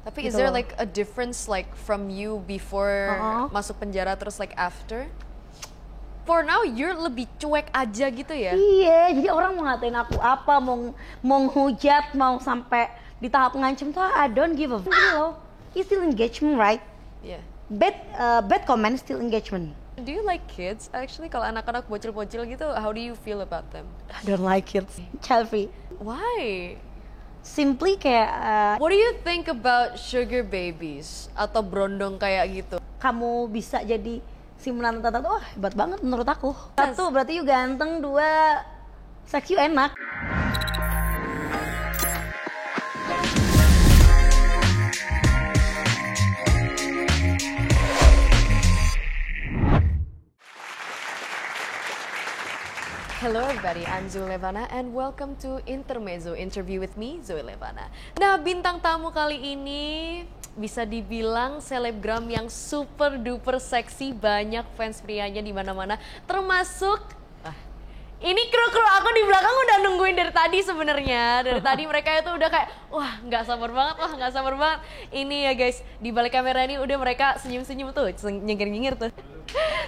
Tapi Gitu is there loh. like a difference like from you before masuk penjara terus like after? For now you're lebih cuek aja gitu ya? Iya, jadi orang mau ngatain aku apa, mau hujat, mau sampai di tahap ngancem tuh I don't give a fuck gitu loh. It's still engagement, right? Yeah. Bad comment still engagement. Do you like kids actually? Kalau anak-anak bocil-bocil gitu, how do you feel about them? I don't like it. Child free. Why? Simply kayak What do you think about sugar babies atau brondong kayak gitu? kamu bisa jadi si menantu tata, wah hebat banget menurut aku. Satu berarti you ganteng, dua seks you enak. Hello everybody, I'm Zoe Levana and welcome to Intermezzo Interview with me, Zoe Levana. Nah, bintang tamu kali ini bisa dibilang selebgram yang super duper seksi, banyak fans prianya di mana-mana, termasuk ini kru-kru aku di belakang udah nungguin dari tadi sebenarnya. Dari tadi mereka itu udah kayak, wah nggak sabar banget. Ini ya guys, di balik kamera ini udah mereka senyum-senyum tuh, nyengir-nyengir tuh.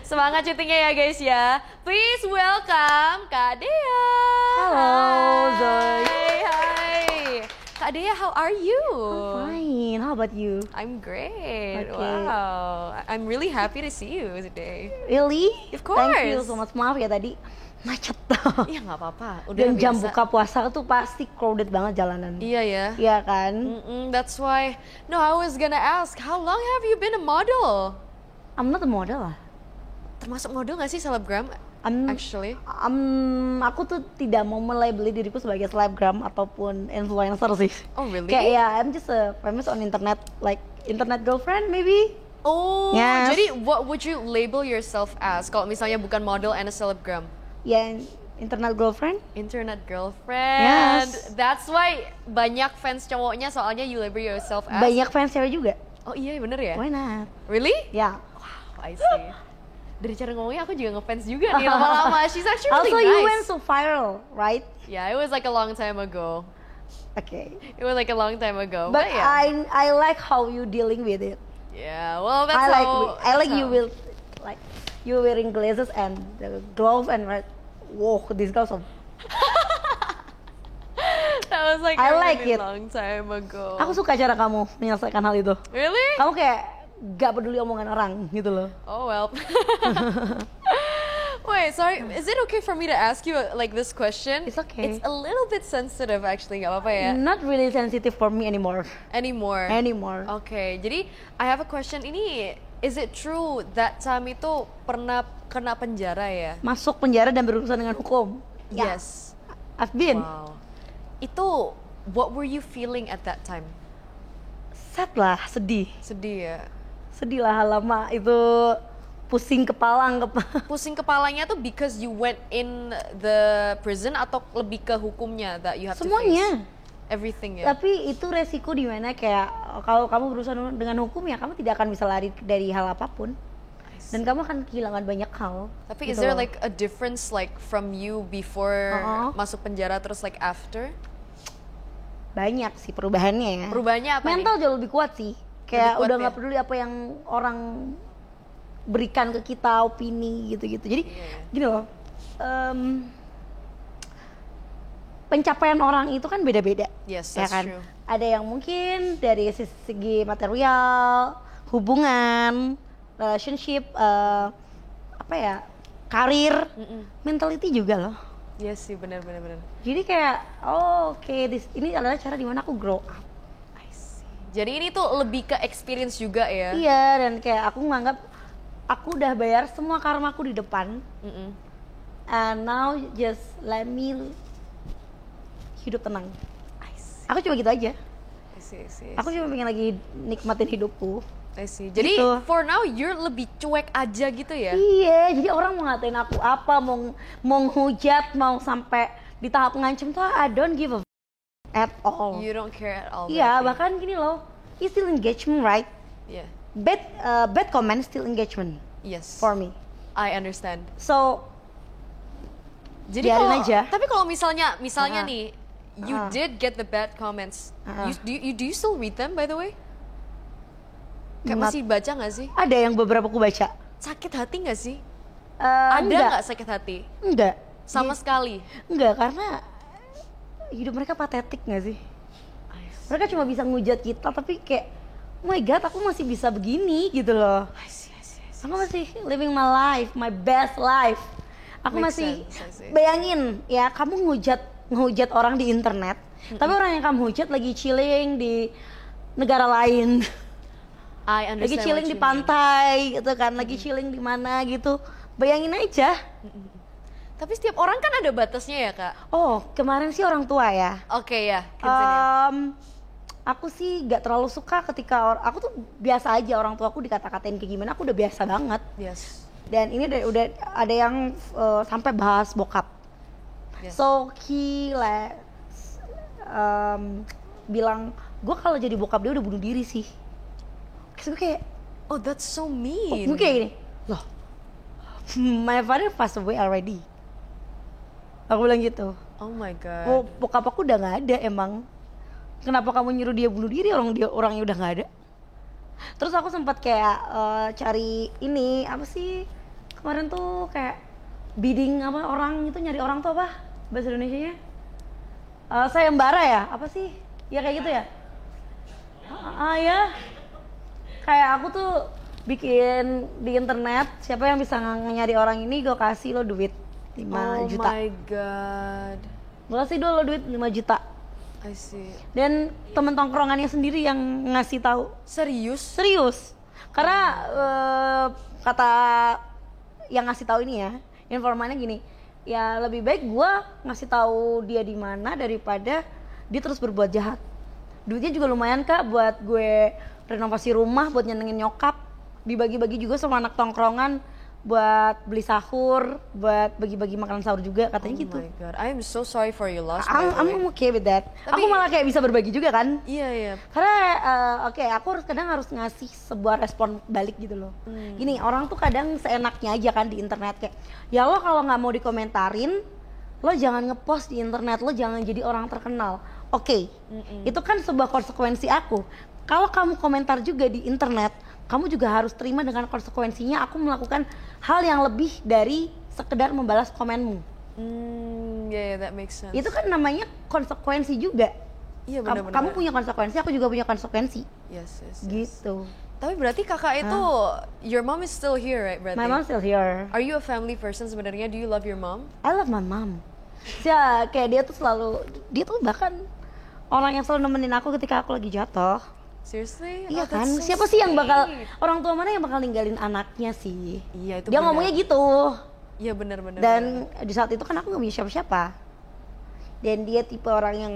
Semangat syutingnya ya guys ya. Please welcome Kak Dea. Halo, Zoe. Hai. Kak Dea, how are you? I'm fine, how about you? I'm great. Okay. Wow. I'm really happy to see you today. Really? Of course. Thank you so much. Maaf ya tadi macet tuh. Iya nggak apa-apa. Udah Dan jam biasa. buka puasa tuh pasti crowded banget jalanan. Iya ya. Iya kan? That's why. No, I was gonna ask, how long have you been a model? I'm not a model lah. Termasuk model nggak sih selebgram? Actually. Aku tuh tidak mau melabeli diriku sebagai selebgram ataupun influencer sih. Oh really? Kayak ya, I'm just a famous on internet, like internet girlfriend maybe. Oh, Yes. jadi what would you label yourself as? Kalau misalnya bukan model and a celebgram? Ya, internet girlfriend. Internet girlfriend. Yes. That's why banyak fans cowoknya soalnya you label yourself as. Banyak fans cewek juga. Oh iya bener ya? Why not? Really? Ya. Wow, I see. Dari cara ngomongnya aku juga ngefans juga nih lama-lama. She's actually really Also, nice. you went so viral, right? Yeah, it was like a long time ago. Okay. It was like a long time ago. But yeah. I like how you dealing with it. Yeah, well that's I like you will like you wearing glasses and the gloves and like, whoa, this girl so. That was like I a like really it. long time ago. Aku suka cara kamu menyelesaikan hal itu. Really? Kamu kayak gak peduli omongan orang gitu loh. Oh well. Wait, sorry. Is it okay for me to ask you like this question? It's okay. It's a little bit sensitive actually, nggak apa-apa ya? Not really sensitive for me anymore. Anymore. Okay, jadi I have a question. Ini, is it true that Sam itu pernah kena penjara ya? Masuk penjara dan berurusan dengan hukum. Ya. Yes. I've been. Wow. Itu, what were you feeling at that time? Sad lah, sedih. Sedih ya? Sedih lah lama itu pusing kepala. Pusing kepalanya tuh because you went in the prison atau lebih ke hukumnya that you have to Semuanya. face? Everything ya? Tapi itu resiko di mana kayak kalau kamu berurusan dengan hukum ya kamu tidak akan bisa lari dari hal apapun. Dan kamu akan kehilangan banyak hal. Tapi gitu is there loh. like a difference like from you before masuk penjara terus like after? Banyak sih perubahannya ya. Perubahannya apa Mental nih? jauh lebih kuat sih. Kayak Lebih kuat udah ya? nggak peduli apa yang orang berikan ke kita, opini gitu-gitu. Jadi gini loh, pencapaian orang itu kan beda-beda. Yes, ya that's kan? true. Ada yang mungkin dari segi material, hubungan, relationship, apa ya, karir, mentality juga loh. Yes sih, benar. Jadi kayak, ini adalah cara dimana aku grow up. I see. Jadi ini tuh lebih ke experience juga ya? Iya, dan kayak aku nganggap aku udah bayar semua karmaku di depan. And now just let me hidup tenang. I see. Aku cuma gitu aja. I see. Aku cuma pengen lagi nikmatin hidupku. I see. Jadi Gitu. for now you're lebih cuek aja gitu ya? Iya, jadi orang mau ngatain aku apa, mau hujat, mau sampai di tahap ngancem tuh I don't give a at all. You don't care at all? Iya, berarti? bahkan gini loh, it's still engagement, right? Yeah. Bad comment still engagement Yes. for me. I understand. So, Jadi biarin kalau, aja. tapi kalau misalnya nih, you Uh-huh. did get the bad comments. Uh-huh. Do you still read them by the way? Kayak masih baca nggak sih? Ada yang beberapa aku baca. Sakit hati nggak sih? Ada nggak sakit hati? Enggak. Sama sekali? Enggak, karena hidup mereka patetik nggak sih? Mereka cuma bisa ngujat kita, tapi kayak, oh my god, aku masih bisa begini gitu loh. Aku masih living my life, my best life. Aku masih bayangin ya, kamu ngehujat orang di internet, tapi orang yang kamu hujat lagi chilling di negara lain, lagi chilling di pantai gitu kan, lagi chilling di mana gitu. Bayangin aja. Tapi setiap orang kan ada batasnya ya kak. Oh, kemarin sih orang tua ya. Oke ya. Aku sih gak terlalu suka ketika aku tuh biasa aja orang tua aku dikata-katain kayak gimana, aku udah biasa banget. Yes. Dan ini udah ada yang sampai bahas bokap. Yes. So he bilang, gue kalau jadi bokap dia udah bunuh diri sih. Terus gue kayak, oh that's so mean. Gue kayak gini, loh, my father passed away already. Aku bilang gitu. Oh my god. Bokap aku udah gak ada emang. Kenapa kamu nyuruh dia bunuh diri, orangnya udah nggak ada? Terus aku sempat kayak cari ini apa sih kemarin tuh, kayak bidding apa orang itu, nyari orang tuh apa bahasa Indonesianya? Sayembara ya, apa sih? Ya kayak gitu ya. Ya. Kayak aku tuh bikin di internet, siapa yang bisa nyari orang ini, gue kasih lo duit 5 juta. Oh my god. Gue kasih dulu duit 5 juta. I see. Dan temen tongkrongannya sendiri yang ngasih tahu. Serius. Karena kata yang ngasih tahu ini ya, informannya gini, ya lebih baik gua ngasih tahu dia di mana daripada dia terus berbuat jahat. Duitnya juga lumayan kak buat gue renovasi rumah, buat nyenengin nyokap, dibagi-bagi juga sama anak tongkrongan, buat beli sahur, buat bagi-bagi makanan sahur juga, katanya gitu. Oh my god, I am so sorry for your loss. I'm okay with that. Tapi, aku malah kayak bisa berbagi juga kan. Iya. Karena aku kadang harus ngasih sebuah respon balik gitu loh. Gini, orang tuh kadang seenaknya aja kan di internet, kayak ya lo kalau nggak mau dikomentarin, lo jangan ngepost di internet, lo jangan jadi orang terkenal. Oke. Itu kan sebuah konsekuensi aku. Kalau kamu komentar juga di internet, kamu juga harus terima dengan konsekuensinya. Aku melakukan hal yang lebih dari sekedar membalas komenmu. Yeah, that makes sense. Itu kan namanya konsekuensi juga. Iya benar-benar. Kamu punya konsekuensi, aku juga punya konsekuensi. Yes. Gitu. Tapi berarti kakak itu, your mom is still here, right? Berarti? My mom still here. Are you a family person sebenarnya? Do you love your mom? I love my mom. Ya, kayak dia tuh bahkan orang yang selalu nemenin aku ketika aku lagi jatuh. Seriously? Iya kan? So siapa sih yang bakal, orang tua mana yang bakal ninggalin anaknya sih? Iya itu. Dia ngomongnya gitu. Iya benar. Dan di saat itu kan aku nggak punya siapa-siapa. Dan dia tipe orang yang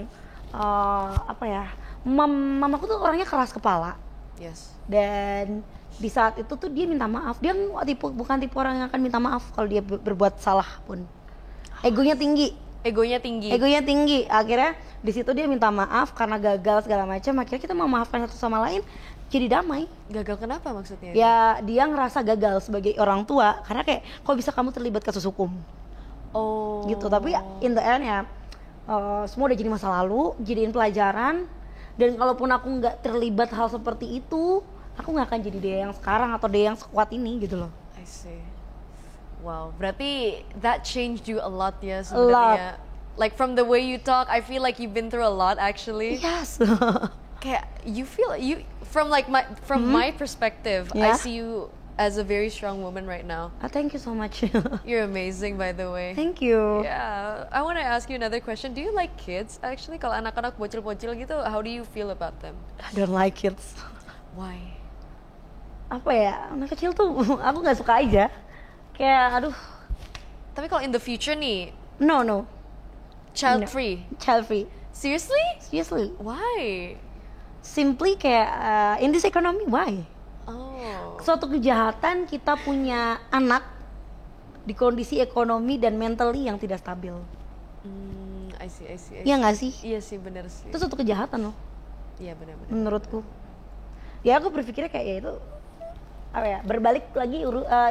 mamaku tuh orangnya keras kepala. Yes. Dan di saat itu tuh dia minta maaf. Dia bukan tipe orang yang akan minta maaf kalau dia berbuat salah pun. Egonya tinggi. Akhirnya di situ dia minta maaf karena gagal segala macam. Akhirnya kita memaafkan satu sama lain, jadi damai. Gagal kenapa maksudnya? Ya dia ngerasa gagal sebagai orang tua karena kayak kok bisa kamu terlibat kasus hukum. Oh. Gitu. Tapi in the end ya semua udah jadi masa lalu, jadiin pelajaran. Dan kalaupun aku nggak terlibat hal seperti itu, aku nggak akan jadi dia yang sekarang atau dia yang sekuat ini gitu loh. I see. Wow, berarti that changed you a lot ya sebenarnya. Like from the way you talk, I feel like you've been through a lot actually. Yes. Kayak you from my perspective, I see you as a very strong woman right now. Thank you so much. You're amazing by the way. Thank you. Yeah, I want to ask you another question. Do you like kids actually? Kalau anak-anak bocil-bocil gitu, how do you feel about them? I don't like kids. Why? Apa ya, anak kecil tuh aku nggak suka aja. Kayak aduh. Tapi kalau in the future nih? No. Child free. Seriously. Why? Simply kayak in this economy, why? Oh. Suatu kejahatan kita punya anak di kondisi ekonomi dan mentally yang tidak stabil. I see. Iya nggak sih? Iya sih, benar sih. Itu suatu kejahatan loh. Iya benar. Menurutku. Ya aku berpikirnya kayak ya itu berbalik lagi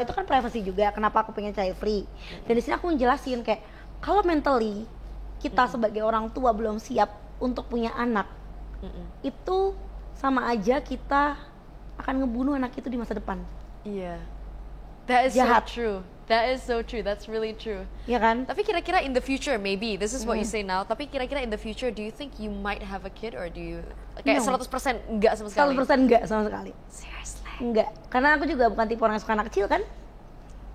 itu kan privacy juga. Kenapa aku pengen child free? Dan di sini aku ngejelasin kayak kalau mentally kita sebagai orang tua belum siap untuk punya anak, itu sama aja kita akan ngebunuh anak itu di masa depan. Iya. That is Jahat. so true. That is so true. That's really true. Ya kan? Tapi kira-kira in the future, maybe this is what you say now. Tapi kira-kira in the future, do you think you might have a kid or do you kayak No. 100% enggak sama sekali? 100% enggak sama sekali. Seriously? Enggak. Karena aku juga bukan tipe orang yang suka anak kecil kan.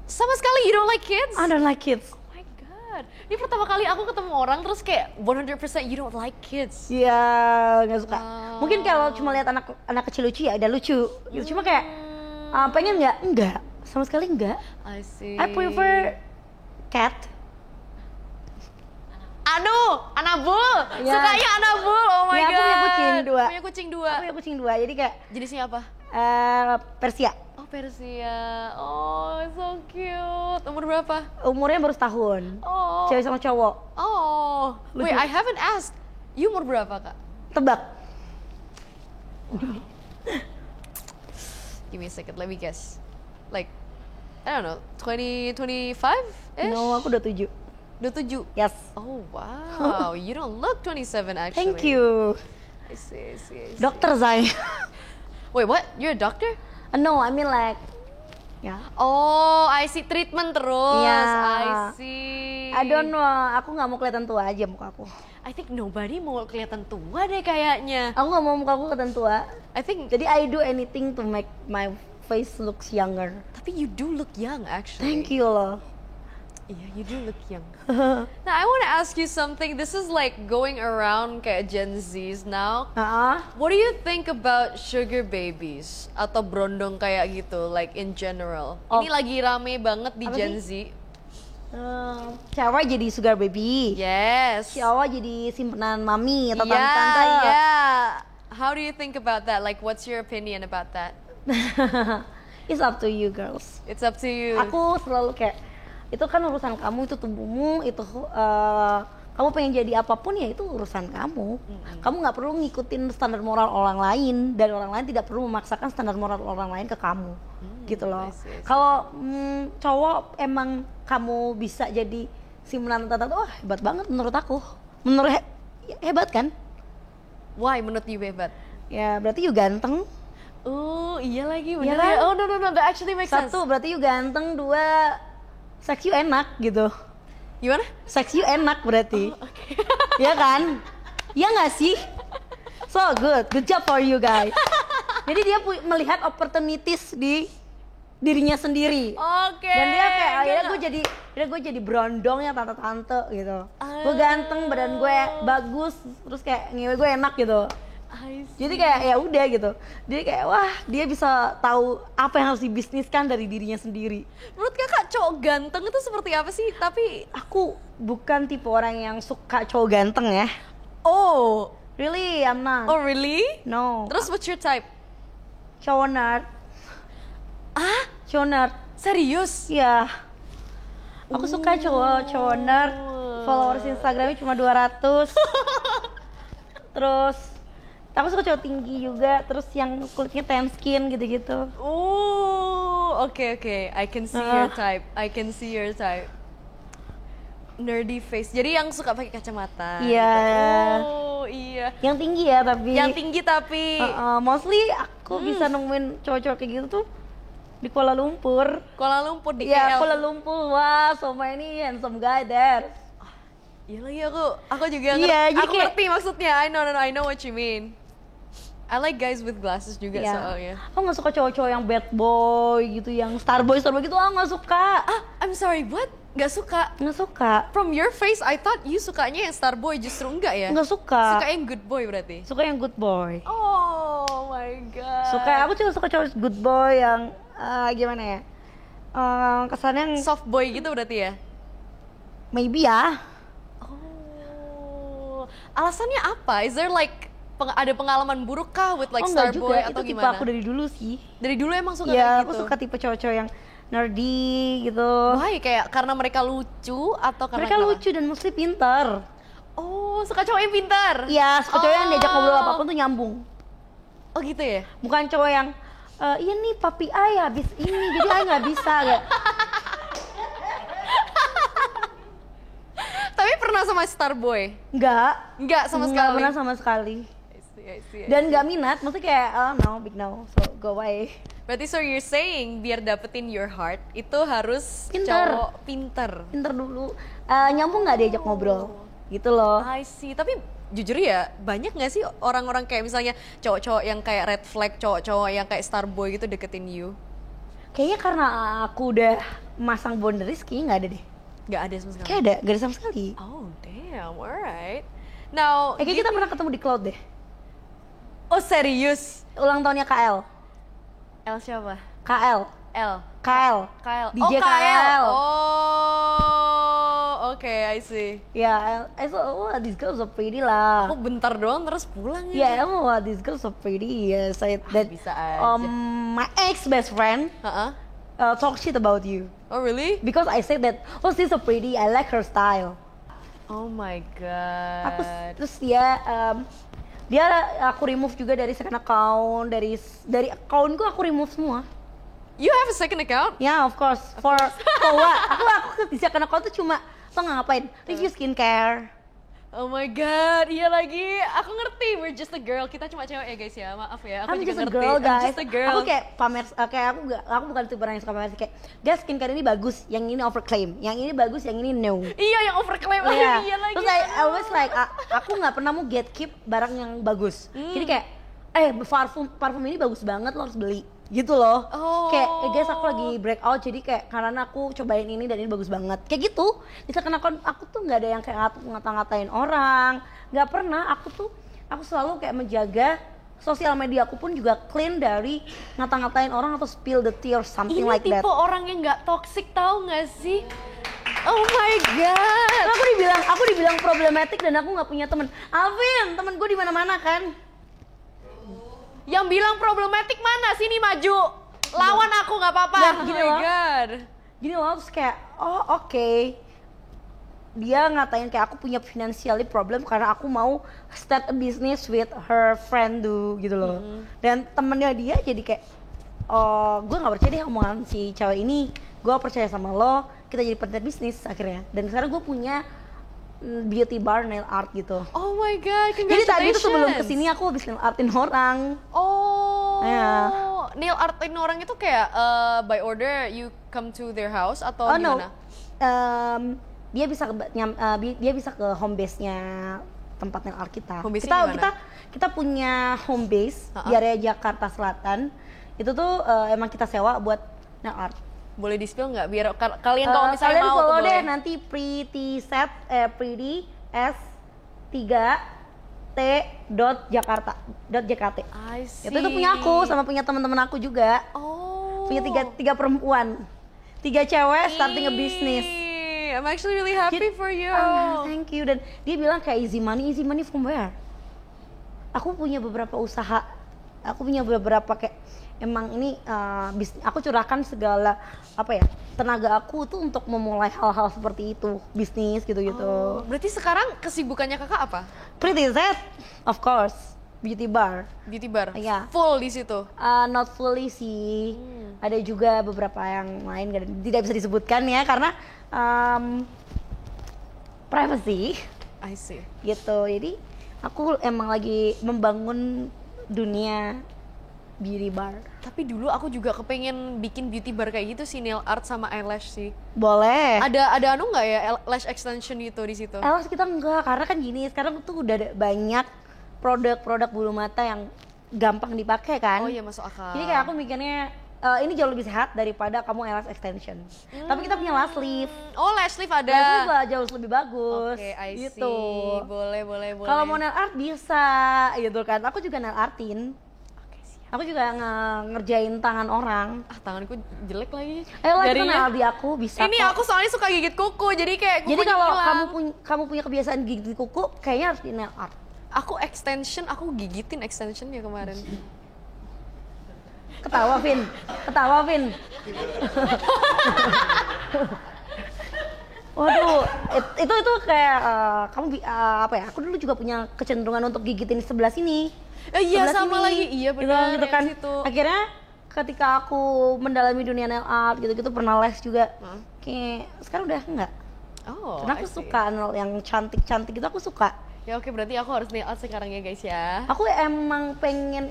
Sama sekali you don't like kids? I don't like kids. Oh my god. Ini pertama kali aku ketemu orang terus kayak 100% you don't like kids. Iya, nggak suka. Oh. Mungkin kalau cuma lihat anak kecil lucu ya udah lucu. Gitu. Cuma kayak pengen nggak? Enggak. Sama sekali enggak. I see. I prefer cat. Anabul. Ya. Sukanya Anabul. Oh my Ya, god. aku punya kucing 2. Punya kucing 2. Aku punya kucing 2. Jadi kayak Jenisnya apa? Persia. Oh, Persia. Oh, so cute. Umur berapa? Umurnya baru setahun. Oh. Cewek sama cowok. Oh. Lucu. Wait, I haven't asked. You umur berapa, Kak? Tebak. Give me a second. Let me guess. Like, I don't know, 25-ish? No, aku 27. 27. Yes. Oh, wow. You don't look 27 actually. Thank you. I see. Dokter Zai. Wait, what? You're a doctor? No, I mean like ya. Oh, I see. Treatment terus. Iya. I see. I don't know, aku nggak mau kelihatan tua aja muka aku. I think nobody mau kelihatan tua deh kayaknya. Aku nggak mau muka aku kelihatan tua. I think, Jadi I do anything to make my face looks younger. tapi you do look young actually. Thank you loh. Yeah, you do look young. Now, I want to ask you something. This is like going around kayak Gen Zs now. What do you think about sugar babies atau brondong kayak gitu, like in general? Oh. Ini lagi rame banget di Apa Gen sih? Z. Cewek jadi sugar baby. Yes. Cowok jadi simpenan mami atau Yeah, tante-tante. yeah. How do you think about that? Like, what's your opinion about that? It's up to you girls. It's up to you. Aku selalu kayak itu kan urusan kamu, itu tubuhmu, itu kamu pengen jadi apapun ya itu urusan kamu. Kamu nggak perlu ngikutin standar moral orang lain dan orang lain tidak perlu memaksakan standar moral orang lain ke kamu, gitu loh. I see. Kalau cowok emang kamu bisa jadi simpenan tante, wah hebat banget menurut aku. Menurut hebat kan? Why menurut you hebat? Ya berarti you ganteng. Iya lagi, Iya bener kan? ya. Oh, no, that actually makes sense. 1 berarti you ganteng, 2 seks you enak gitu. Gimana? Seks you enak berarti. Ya kan? Ya nggak sih? So good job for you guys. Jadi dia melihat opportunities di dirinya sendiri. Oke. Dan dia kayak akhirnya gue jadi berondong ya tante-tante gitu. Gue ganteng, badan gue bagus, terus kayak ngewe gue enak gitu. I see. Jadi kayak ya udah gitu. Jadi kayak wah dia bisa tahu apa yang harus dibisniskan dari dirinya sendiri. Menurut kakak cowok ganteng itu seperti apa sih? Tapi Aku bukan tipe orang yang suka cowok ganteng ya. oh Really, I'm not. really? No. Terus what's your type? Cowok nerd. Ah, Cowok nerd. serius? Iya. Aku suka cowok nerd. Followers Instagramnya cuma 200. Terus aku suka cowok tinggi juga. Terus yang kulitnya tan skin gitu-gitu. Oke. I can see your type. I can see your type. Nerdy face. Jadi yang suka pakai kacamata. Iya. Gitu. Oh iya. Yang tinggi ya tapi. Yang tinggi tapi Mostly aku bisa nemuin cowok-cowok kayak gitu tuh di Kuala Lumpur. Kuala Lumpur di Iya, KL. Kuala Lumpur. Wah, so many handsome guy there. Iya lagi aku juga Iya, jadi aku kayak- ngerti maksudnya. I know what you mean. I like guys with glasses juga Iya. soalnya. Aku nggak suka cowok-cowok yang bad boy gitu, yang starboy gitu. Aku nggak suka. I'm sorry, what? Gak suka? Nggak suka. From your face, I thought you sukanya yang star boy, justru enggak ya? Nggak suka. Suka yang good boy berarti? Suka yang good boy. Oh my god. Aku cuma suka cowok good boy yang gimana ya? Kesannya yang Soft boy gitu berarti ya? maybe ya. Oh, alasannya apa? Is there like ada pengalaman buruk kah with like Oh star nggak boy juga, atau itu tipe gimana? aku dari dulu sih. Dari dulu emang suka Iya, kayak aku gitu? suka tipe cowok-cowok yang nerdy gitu. Why? Kayak karena mereka lucu atau karena Mereka kenapa? lucu dan mostly pintar. Oh, suka cowok yang pintar? Iya, suka cowok yang diajak ngobrol Oh. apapun tuh nyambung. Oh gitu ya? Bukan cowok yang iya nih papi ay habis ini jadi ay nggak bisa gak. Tapi pernah sama star boy? Nggak Enggak sama nggak sekali? pernah sama sekali. see. Dan nggak minat, maksudnya kayak no, big no, so go away. Berarti so you're saying biar dapetin your heart itu harus Pinter. cowok pinter. Pinter dulu, nyambung nggak diajak ngobrol, gitu loh. I see. Tapi jujur ya, banyak nggak sih orang-orang kayak misalnya cowok-cowok yang kayak red flag, cowok-cowok yang kayak starboy gitu deketin you? Kayaknya karena aku udah masang boundaries, kayaknya nggak ada deh. Nggak ada sama sekali. Kayak gak ada sama sekali. Oh damn, alright. Now, Kayak kita pernah ketemu di Cloud deh. oh serius? Ulang tahunnya KL. L siapa? KL. L. KL. KL. DJ oh, KL. Oh, oke, I see. Ya, I thought, oh this girl so pretty lah. Aku bentar doang terus pulang Ya, oh this girl so pretty. Yes, I that bisa aja. my ex best friend Heeh. talk shit about you Oh really? because I said that oh she's so pretty. I like her style. Oh my god. Aku terus dia aku remove juga dari second account, dari accountku aku remove semua. You have a second account? Ya, of course. For what? Aku di second account tuh cuma tau nggak ngapain? Review skincare. Oh my god, iya lagi. Aku ngerti, we're just a girl. Kita cuma cewek ya guys ya. Maaf ya, aku I'm juga just a ngerti. girl, guys. I'm just a girl. Aku kayak pamer, kayak aku bukan tipe orang yang suka pamer. Kayak, guys skincare ini bagus, yang ini overclaim, yang ini bagus, yang ini no. Iya, yang overclaim lagi. Iya. Iya lagi. Terus I always like, aku nggak pernah mau gatekeep barang yang bagus. Jadi kayak, parfum ini bagus banget, lo harus beli. Gitu loh. Oh. Kayak, guys aku lagi breakout, jadi kayak karena aku cobain ini dan ini bagus banget. Kayak gitu. Bisa kena aku tuh nggak ada yang kayak ngata-ngatain orang. Nggak pernah. Aku selalu kayak menjaga sosial media aku pun juga clean dari ngata-ngatain orang atau spill the tea or something Ini like that. tipe orang yang nggak toxic, tahu nggak sih? Oh my god. Aku dibilang problematik dan aku nggak punya temen. Alvin, temen gue di mana-mana kan. Yang bilang problematik mana? Sini maju. Lawan aku nggak apa-apa. Nggak, Oh gini my loh. god. Gini loh, terus kayak, oh oke. Dia ngatain kayak aku punya financially problem karena aku mau start a business with her friend gitu loh. Dan temennya dia jadi kayak, oh gue nggak percaya deh omongan si cewek ini. Gue percaya sama lo, kita jadi partner bisnis akhirnya. Dan sekarang gue punya beauty bar nail art gitu. Oh my god, Jadi congratulations. tadi tuh sebelum kesini aku habis nail artin orang. Oh, Iya. nail artin orang itu kayak by order you come to their house atau Oh gimana? no, dia bisa ke home base-nya tempat nail art kita. Home base-nya di mana? Kita punya home base di area Jakarta Selatan. Itu tuh emang kita sewa buat nail art. Boleh di spill nggak? Biar kalian kalau misalnya Kalian mau follow tuh deh boleh. nanti pretty s3t.jakarta.jkt. I see. Itu punya aku sama punya teman-teman aku juga. Oh. Punya tiga perempuan, 3 cewek starting a business. I'm actually really happy for you. Thank you. Dan dia bilang kayak easy money from where? Aku punya beberapa usaha, aku punya beberapa kayak emang ini aku curahkan segala tenaga aku tuh untuk memulai hal-hal seperti itu, bisnis gitu-gitu. Oh, berarti sekarang kesibukannya kakak apa? Pretty Z, of course, beauty bar. Beauty bar. Iya. Full di situ. Not fully sih, ada juga beberapa yang lain tidak bisa disebutkan ya karena privacy. I see. Gitu. Jadi aku emang lagi membangun dunia beauty bar. Tapi dulu aku juga kepengen bikin beauty bar kayak gitu sih, nail art sama eyelash sih. Boleh. Ada anu nggak ya lash extension gitu di situ? Elas kita enggak, karena kan gini, sekarang tuh udah ada banyak produk-produk bulu mata yang gampang dipakai kan. Oh iya, masuk akal. Jadi kayak aku mikirnya ini jauh lebih sehat daripada kamu eyelash extension. Tapi kita punya lash lift. Oh, lash lift ada. Lash lift jauh lebih bagus. Oke, I see. Gitu. Boleh. Kalau mau nail art bisa gitu kan. Aku juga nail artin. Oke, siap. Aku juga ngerjain tangan orang. Ah, tanganku jelek lagi. Ayo lah kita Jarinya. nail di aku bisa. Ini kok. aku soalnya suka gigit kuku, jadi kayak Jadi kukunya kalau hilang. kamu punya kebiasaan gigit kuku, kayaknya harus di nail art. Aku gigitin extension ya kemarin. Ketawa Vin. Waduh, itu kayak aku dulu juga punya kecenderungan untuk gigitin sebelah sini. Iya, Sebelah sama sini. lagi. Iya, benar, gitu yang kan. situ. Akhirnya ketika aku mendalami dunia nail art gitu-gitu pernah les juga. Kayak sekarang udah enggak. Oh, Karena aku I see. suka nail yang cantik-cantik gitu, aku suka. Ya oke, berarti aku harus nail art sekarang ya guys ya. Aku emang pengen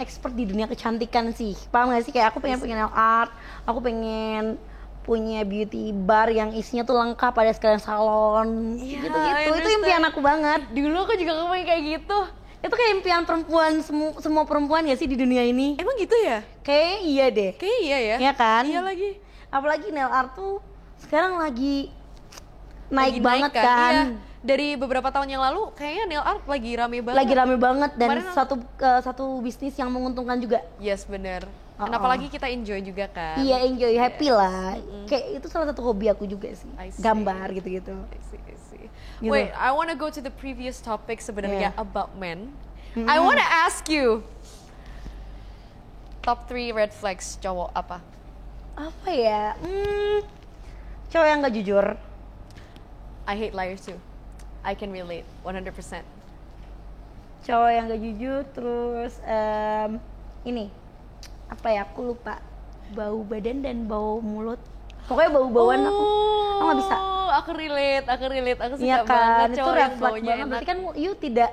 expert di dunia kecantikan sih. Paham gak sih? Kayak aku pengen nail art, aku pengen punya beauty bar yang isinya tuh lengkap, ada sekalian salon, Iya, gitu-gitu. I Itu impian aku banget. Dulu aku juga kepengen kayak gitu. Itu kayak impian perempuan, semua perempuan gak sih di dunia ini? Emang gitu ya? Kayak iya deh. Kayak iya ya. Iya kan? Iya lagi. Apalagi nail art tuh sekarang lagi Lagi naik banget kan. Iya. Dari beberapa tahun yang lalu kayaknya nail art lagi rame banget. Lagi rame banget dan Kemarin satu bisnis yang menguntungkan juga. Yes, bener. Oh, Kenapa lagi kita enjoy juga kan? Iya, enjoy, happy lah. Kayak itu salah satu hobi aku juga sih. I see. Gambar gitu-gitu. I see. Gitu. Wait, I wanna go to the previous topic sebenarnya Yeah. about men. I wanna ask you, top 3 red flags cowok apa? Apa ya? Cowok yang gak jujur. I hate liars too. I can relate 100%. Cowok yang gak jujur, terus ini apa ya? Aku lupa. Bau badan dan bau mulut. Pokoknya bau-bauan aku nggak bisa. Aku relate. Aku suka Iya kan, banget itu cowok red yang flag baunya banget. enak. Berarti kan you tidak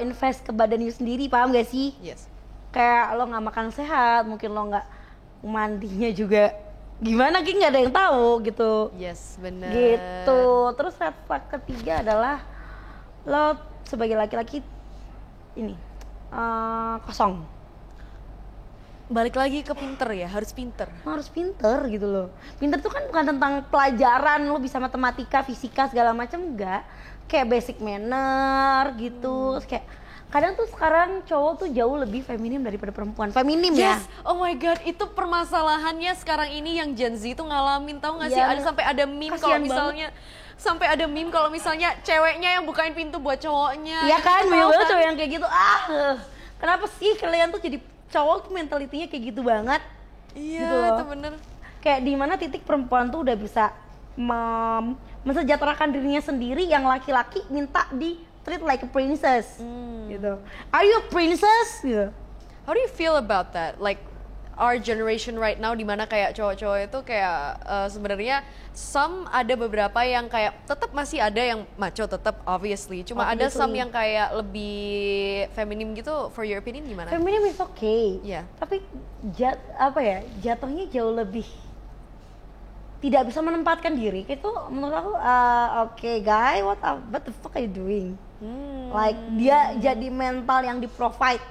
invest ke badan you sendiri, paham gak sih? Yes. Kayak lo nggak makan sehat, mungkin lo nggak mandinya juga gimana, Ki, nggak ada yang tahu gitu. Yes, bener. Gitu. Terus red flag ketiga adalah lo sebagai laki-laki ini kosong. Balik lagi ke pinter ya, harus pinter. Lo harus pinter gitu loh. Pinter tuh kan bukan tentang pelajaran, lo bisa matematika, fisika segala macam, enggak. Kayak basic manner gitu. Terus kayak kadang tuh sekarang cowok tuh jauh lebih feminim daripada perempuan. Feminim ya. Yes, oh my god, itu permasalahannya sekarang ini yang Gen Z tuh ngalamin, tahu nggak sih? Iya, Ada sampai ada meme kasihan kalau misalnya ceweknya yang bukain pintu buat cowoknya. Iya kan, Tahu banyak banget kan? cowok yang kayak gitu. Kenapa sih kalian tuh jadi cowok tuh mentalitinya kayak gitu banget? Iya, Gitu loh. itu bener. Kayak di mana titik perempuan tuh udah bisa mensejahterakan dirinya sendiri, yang laki-laki minta di treat like a princess. Gitu. Are you a princess? Gitu. How do you feel about that? Like our generation right now, di mana kayak cowok-cowok itu kayak sebenarnya ada beberapa yang kayak tetap masih ada yang macho tetap obviously. Cuma ada Obviously. some yang kayak lebih feminim gitu. For your opinion gimana? Feminim is okay. Iya. Tapi jatuhnya jauh lebih tidak bisa menempatkan diri. Itu menurut aku okay guy, what the fuck are you doing? Like dia jadi mental yang di-provide.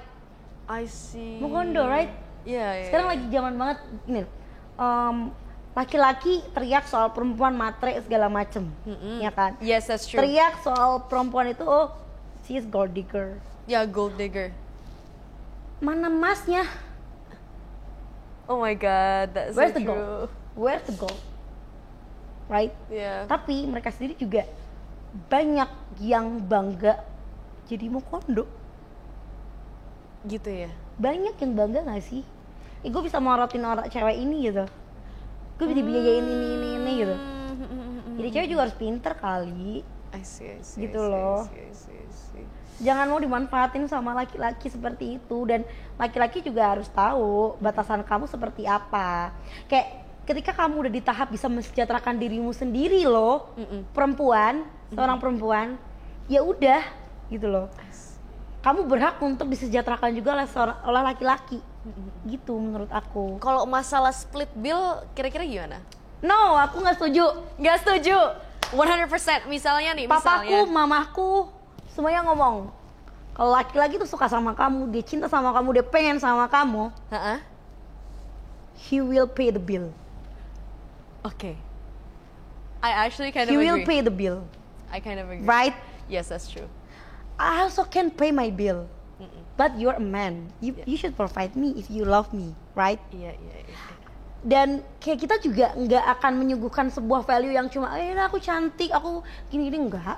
I see. Mukondo, right? Iya. Sekarang lagi zaman banget ini. Laki-laki teriak soal perempuan matre segala macem, ya kan? Yes, that's true. Teriak soal perempuan itu, oh, she is gold digger. Ya, gold digger. Mana emasnya? Oh my god, that's Where's so the true. gold? Where's the gold? Right? Yeah. Tapi mereka sendiri juga banyak yang bangga jadi mukondo. Gitu ya. Banyak yang bangga gak sih? Gue bisa morotin orang cewek ini gitu. Gue bisa biayain ini gitu. Jadi cewek juga harus pinter kali. I see. Gitu loh. I see. Jangan mau dimanfaatin sama laki-laki seperti itu. Dan laki-laki juga harus tahu batasan kamu seperti apa. Kayak ketika kamu udah di tahap bisa mensejahterakan dirimu sendiri loh, perempuan, seorang perempuan, ya udah gitu loh. Kamu berhak untuk disejahterakan juga oleh laki-laki. Gitu menurut aku. Kalau masalah split bill, kira-kira gimana? No, aku nggak setuju. Nggak setuju. 100%. Misalnya nih, Papaku, mamaku, semuanya ngomong kalau laki-laki tuh suka sama kamu, dia cinta sama kamu, dia pengen sama kamu, he will pay the bill. Okay. I actually kind of He agree. will pay the bill, I kind of agree. right? Yes, that's true. I also can pay my bill, but you're a man. You should provide me if you love me, right? Iya. Dan kayak kita juga nggak akan menyuguhkan sebuah value yang cuma, aku cantik, aku gini-gini, enggak.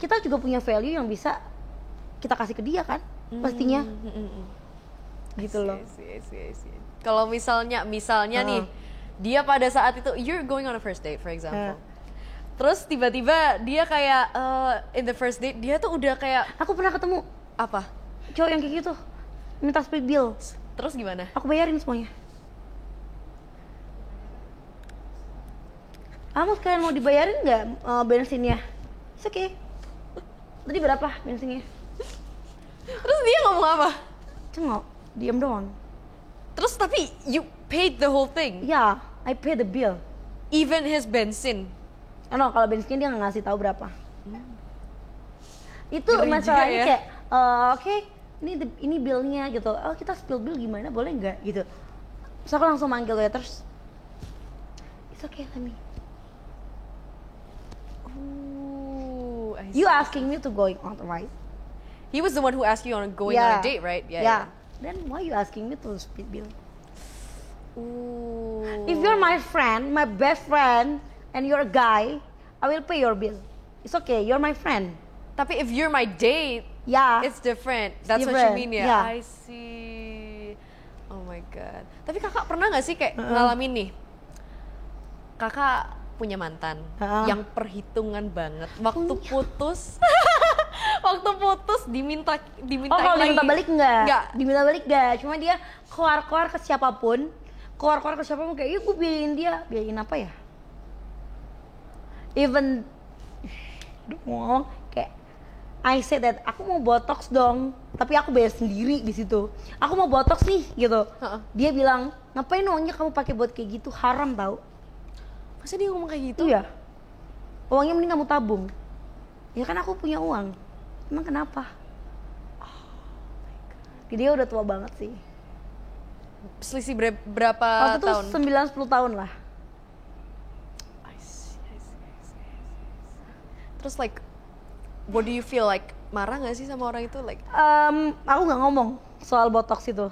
Kita juga punya value yang bisa kita kasih ke dia kan, pastinya. Gitu loh. I see. Kalau misalnya nih, dia pada saat itu, you're going on a first date for example. Terus tiba-tiba dia kayak in the first date dia tuh udah kayak, Aku pernah ketemu apa? cowok yang kayak gitu, minta split bill. Terus gimana? Aku bayarin semuanya. Kamu sekalian mau dibayarin nggak bensinnya? It's okay. tadi berapa bensinnya? Terus dia ngomong apa? Cengok, diam doang. Terus tapi you paid the whole thing? Ya, I pay the bill. Even his bensin? No, kalau bensinnya dia nggak ngasih tahu berapa. Itu Ngeri masalahnya juga ya. kayak, oke, ini billnya gitu. Oh, kita spill bill gimana? Boleh nggak gitu? Terus aku langsung manggil waiters. It's okay, let me. Ooh, I see. You asking me to going out, right? He was the one who asked you on going on a date, right? Yeah. Then why you asking me to split bill? Ooh. If you're my friend, my best friend, and you're a guy, I will pay your bill. It's okay, you're my friend. Tapi if you're my date, Yeah. it's different. That's what different, you mean ya? yeah. I see. Oh my god. Tapi kakak pernah nggak sih kayak ngalamin nih? Kakak punya mantan yang perhitungan banget. Waktu putus, waktu putus diminta Oh, kalau diminta balik enggak? Enggak. Diminta balik enggak. Cuma dia keluar ke siapapun. Kayak, iya gue biayain apa ya? Even, mau ngomong kayak, I said that aku mau botox dong, tapi aku bayar sendiri di situ. Aku mau botox nih, gitu. Dia bilang, ngapain uangnya kamu pakai buat kayak gitu? Haram tau. Masa dia ngomong kayak gitu? Iya. Uangnya mending kamu tabung. Ya kan aku punya uang. Emang kenapa? Dia udah tua banget sih. Selisih berapa Waktu itu tahun? 9-10 tahun lah. I see. Terus like, what do you feel like? Marah gak sih sama orang itu? Like, Aku nggak ngomong soal botox itu.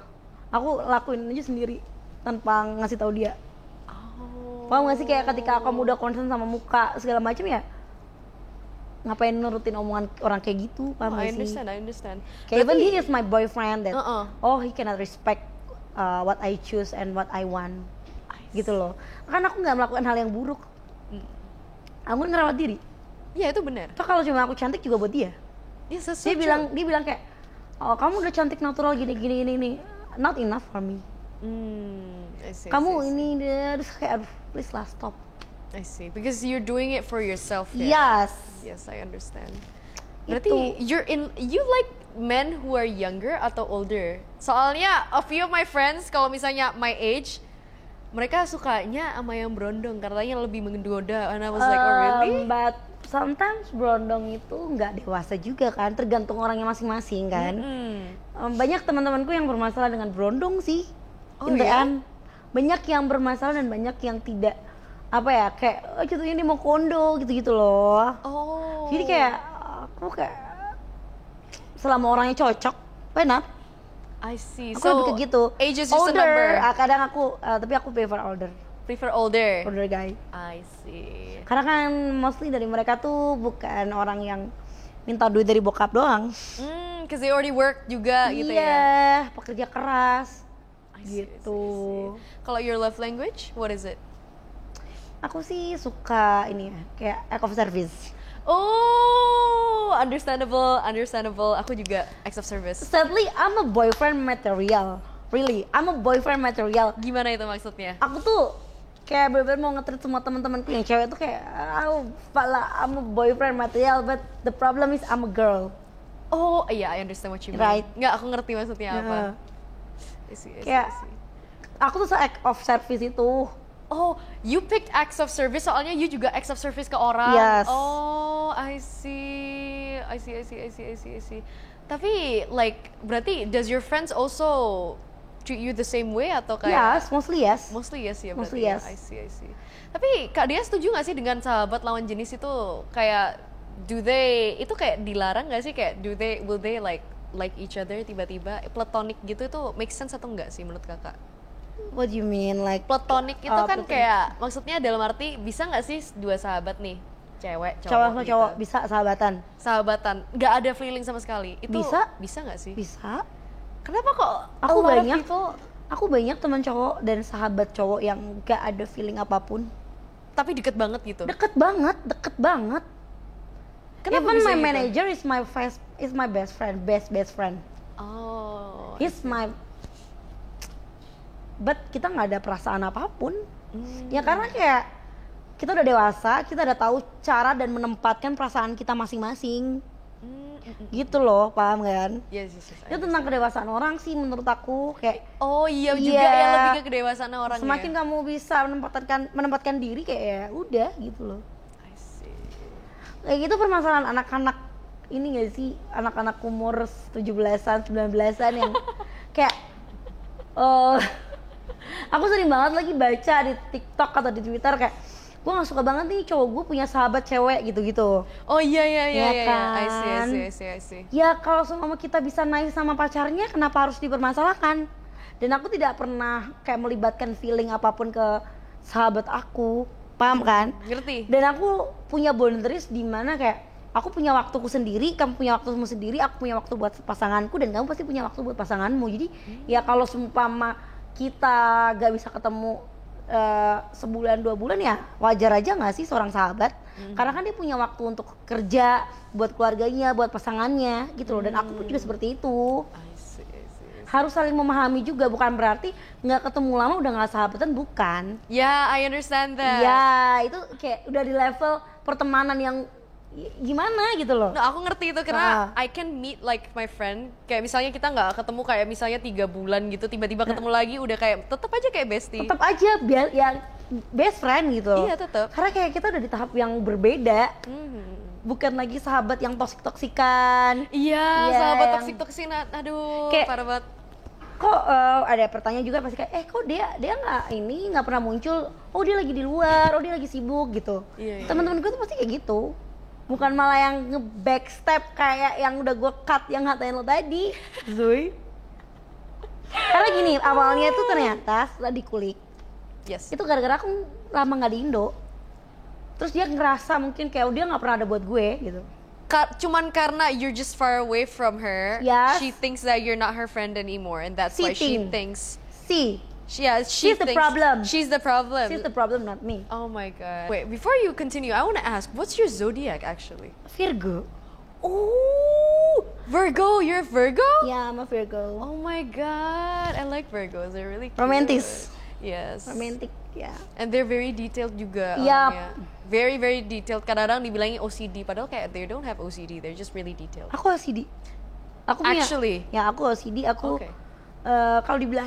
Aku lakuin aja sendiri tanpa ngasih tahu dia. Paham gak sih kayak ketika kamu udah concern sama muka segala macam ya? Ngapain nurutin omongan orang kayak gitu? Paham gak sih? I understand. Kayak even he is my boyfriend that Uh-uh. he cannot respect what I choose and what I want. Gitu loh. Kan aku nggak melakukan hal yang buruk. Aku ngerawat diri. Iya itu benar. Toh kalau cuma aku cantik juga buat dia. Yes, that's so Dia true. bilang kayak, oh kamu udah cantik natural gini, not enough for me. I see, Kamu I see. ini dia terus kayak aduh please lah stop. I see. Because you're doing it for yourself. Ya? Yes. Yes, I understand. Berarti you like men who are younger atau older? Soalnya a few of my friends kalau misalnya my age, mereka sukanya sama yang berondong katanya lebih menggoda. And I was like, oh really? But sometimes berondong itu nggak dewasa juga kan, tergantung orangnya masing-masing kan. Banyak teman-temanku yang bermasalah dengan berondong sih. Oh, In the ya? end. Banyak yang bermasalah dan banyak yang tidak, apa ya, kayak contohnya dia mau kondo gitu-gitu loh. Oh. Jadi kayak aku kayak selama orangnya cocok, why not? I see. Aku lebih ke gitu. Age is just a Older, number. kadang aku, tapi aku prefer older Prefer older. guy. I see. Karena kan mostly dari mereka tuh bukan orang yang minta duit dari bokap doang. Cause they already work juga gitu ya. Iya, pekerja keras. I see, Gitu. I see. Kalau your love language, what is it? Aku sih suka ini ya, kayak act of service. Oh, understandable. Aku juga acts of service. Sadly, I'm a boyfriend material. Really, I'm a boyfriend material. Gimana itu maksudnya? Aku tuh kayak bener-bener mau nge-treat semua teman-temanku yang cewek tuh kayak I'm a boyfriend material, but the problem is I'm a girl. Oh, iya, I understand what you mean. Right. Nggak, aku ngerti maksudnya apa. I see. Kayak aku tuh act of service itu. Oh, you picked acts of service soalnya you juga acts of service ke orang. Yes. Oh, I see. Tapi like berarti does your friends also treat you the same way atau kayak? Yes, mostly yes. Mostly yes ya berarti. Mostly Ya. yes. I see. Tapi Kak Dia setuju nggak sih dengan sahabat lawan jenis itu kayak itu kayak dilarang nggak sih kayak will they like each other tiba-tiba platonic gitu itu make sense atau enggak sih menurut Kakak? What do you mean like Platonic itu kan platonic. kayak maksudnya dalam arti bisa nggak sih dua sahabat nih cewek cowok cowok sama gitu. cowok bisa sahabatan? nggak ada feeling sama sekali itu bisa nggak sih? Bisa. Kenapa kok Aku a lot of banyak people aku banyak teman cowok dan sahabat cowok yang gak ada feeling apapun. tapi deket banget gitu? Deket banget. Kenapa Even bisa my gitu? manager is my best friend. Oh, He's my, but kita nggak ada perasaan apapun. Ya karena kayak kita udah dewasa, kita udah tahu cara dan menempatkan perasaan kita masing-masing. Gitu loh, paham kan? Yes, yes, yes, I Itu tentang kedewasaan orang sih menurut aku, kayak Oh iya juga Iya. ya, lebih ke kedewasaan orang semakin ya. kamu bisa menempatkan diri kayak ya udah gitu loh. I see. Kayak gitu permasalahan anak-anak ini gak sih, anak-anak umur 17-an, 19-an yang kayak aku sering banget lagi baca di TikTok atau di Twitter kayak gue gak suka banget nih cowok gue punya sahabat cewek gitu-gitu. Oh iya iya iya Ya iya. I see, I kan? see, I see, I see. Ya kalau semua kita bisa naik sama pacarnya, kenapa harus dipermasalahkan? Dan aku tidak pernah kayak melibatkan feeling apapun ke sahabat aku, paham kan? Ngerti? Dan aku punya boundaries di mana kayak aku punya waktuku sendiri, kamu punya waktumu sendiri, aku punya waktu buat pasanganku, dan kamu pasti punya waktu buat pasanganmu. Jadi ya kalau seumpama kita gak bisa ketemu sebulan 2 bulan ya wajar aja nggak sih seorang sahabat, karena kan dia punya waktu untuk kerja, buat keluarganya, buat pasangannya gitu loh. Dan aku pun juga seperti itu. I see, I see. Harus saling memahami juga, bukan berarti nggak ketemu lama udah nggak sahabatan, bukan. Yeah, I understand that. Ya itu kayak udah di level pertemanan yang gimana gitu loh. No, aku ngerti itu karena I can meet like my friend. Kayak misalnya kita nggak ketemu kayak misalnya 3 bulan gitu, tiba-tiba ketemu lagi udah kayak tetap aja kayak bestie. Tetap aja biar ya best friend gitu loh. Iya, tetep. Karena kayak kita udah di tahap yang berbeda. Bukan lagi sahabat yang toksik-toksikan. Iya, Iya, sahabat yang- toksik-toksin, aduh, Kayak- parah banget. Kok ada pertanyaan juga pasti kayak kok dia nggak pernah muncul, oh dia lagi di luar, oh dia lagi sibuk gitu. Iya. Teman-teman gue tuh pasti kayak gitu, bukan malah yang nge-backstep kayak yang udah gue cut yang ngatain lo tadi, Zoe. Karena gini, awalnya tuh ternyata setelah dikulik Yes. itu gara-gara aku lama nggak di Indo, terus dia ngerasa mungkin kayak dia nggak pernah ada buat gue gitu. Cuman karena you're just far away from her, Yes. she thinks that you're not her friend anymore, and that's why she Cheating. thinks. See, She She's the thinks problem. She's the problem. she's the problem, not me. Oh my god. Wait, before you continue, I want to ask, what's your zodiac actually? Virgo. Oh, Virgo. You're a Virgo? Ya, I'm a Virgo. Oh my god, I like Virgos. They're really cute. Romantis. Yes. Romantic ya. And they're very detailed juga. Yup. orangnya. Very very detailed. Kadang-kadang dibilangin OCD, padahal kayak they don't have OCD. They're just really detailed. Aku OCD. Aku punya. Actually? Ya aku OCD. Aku Okay. kalau dibilang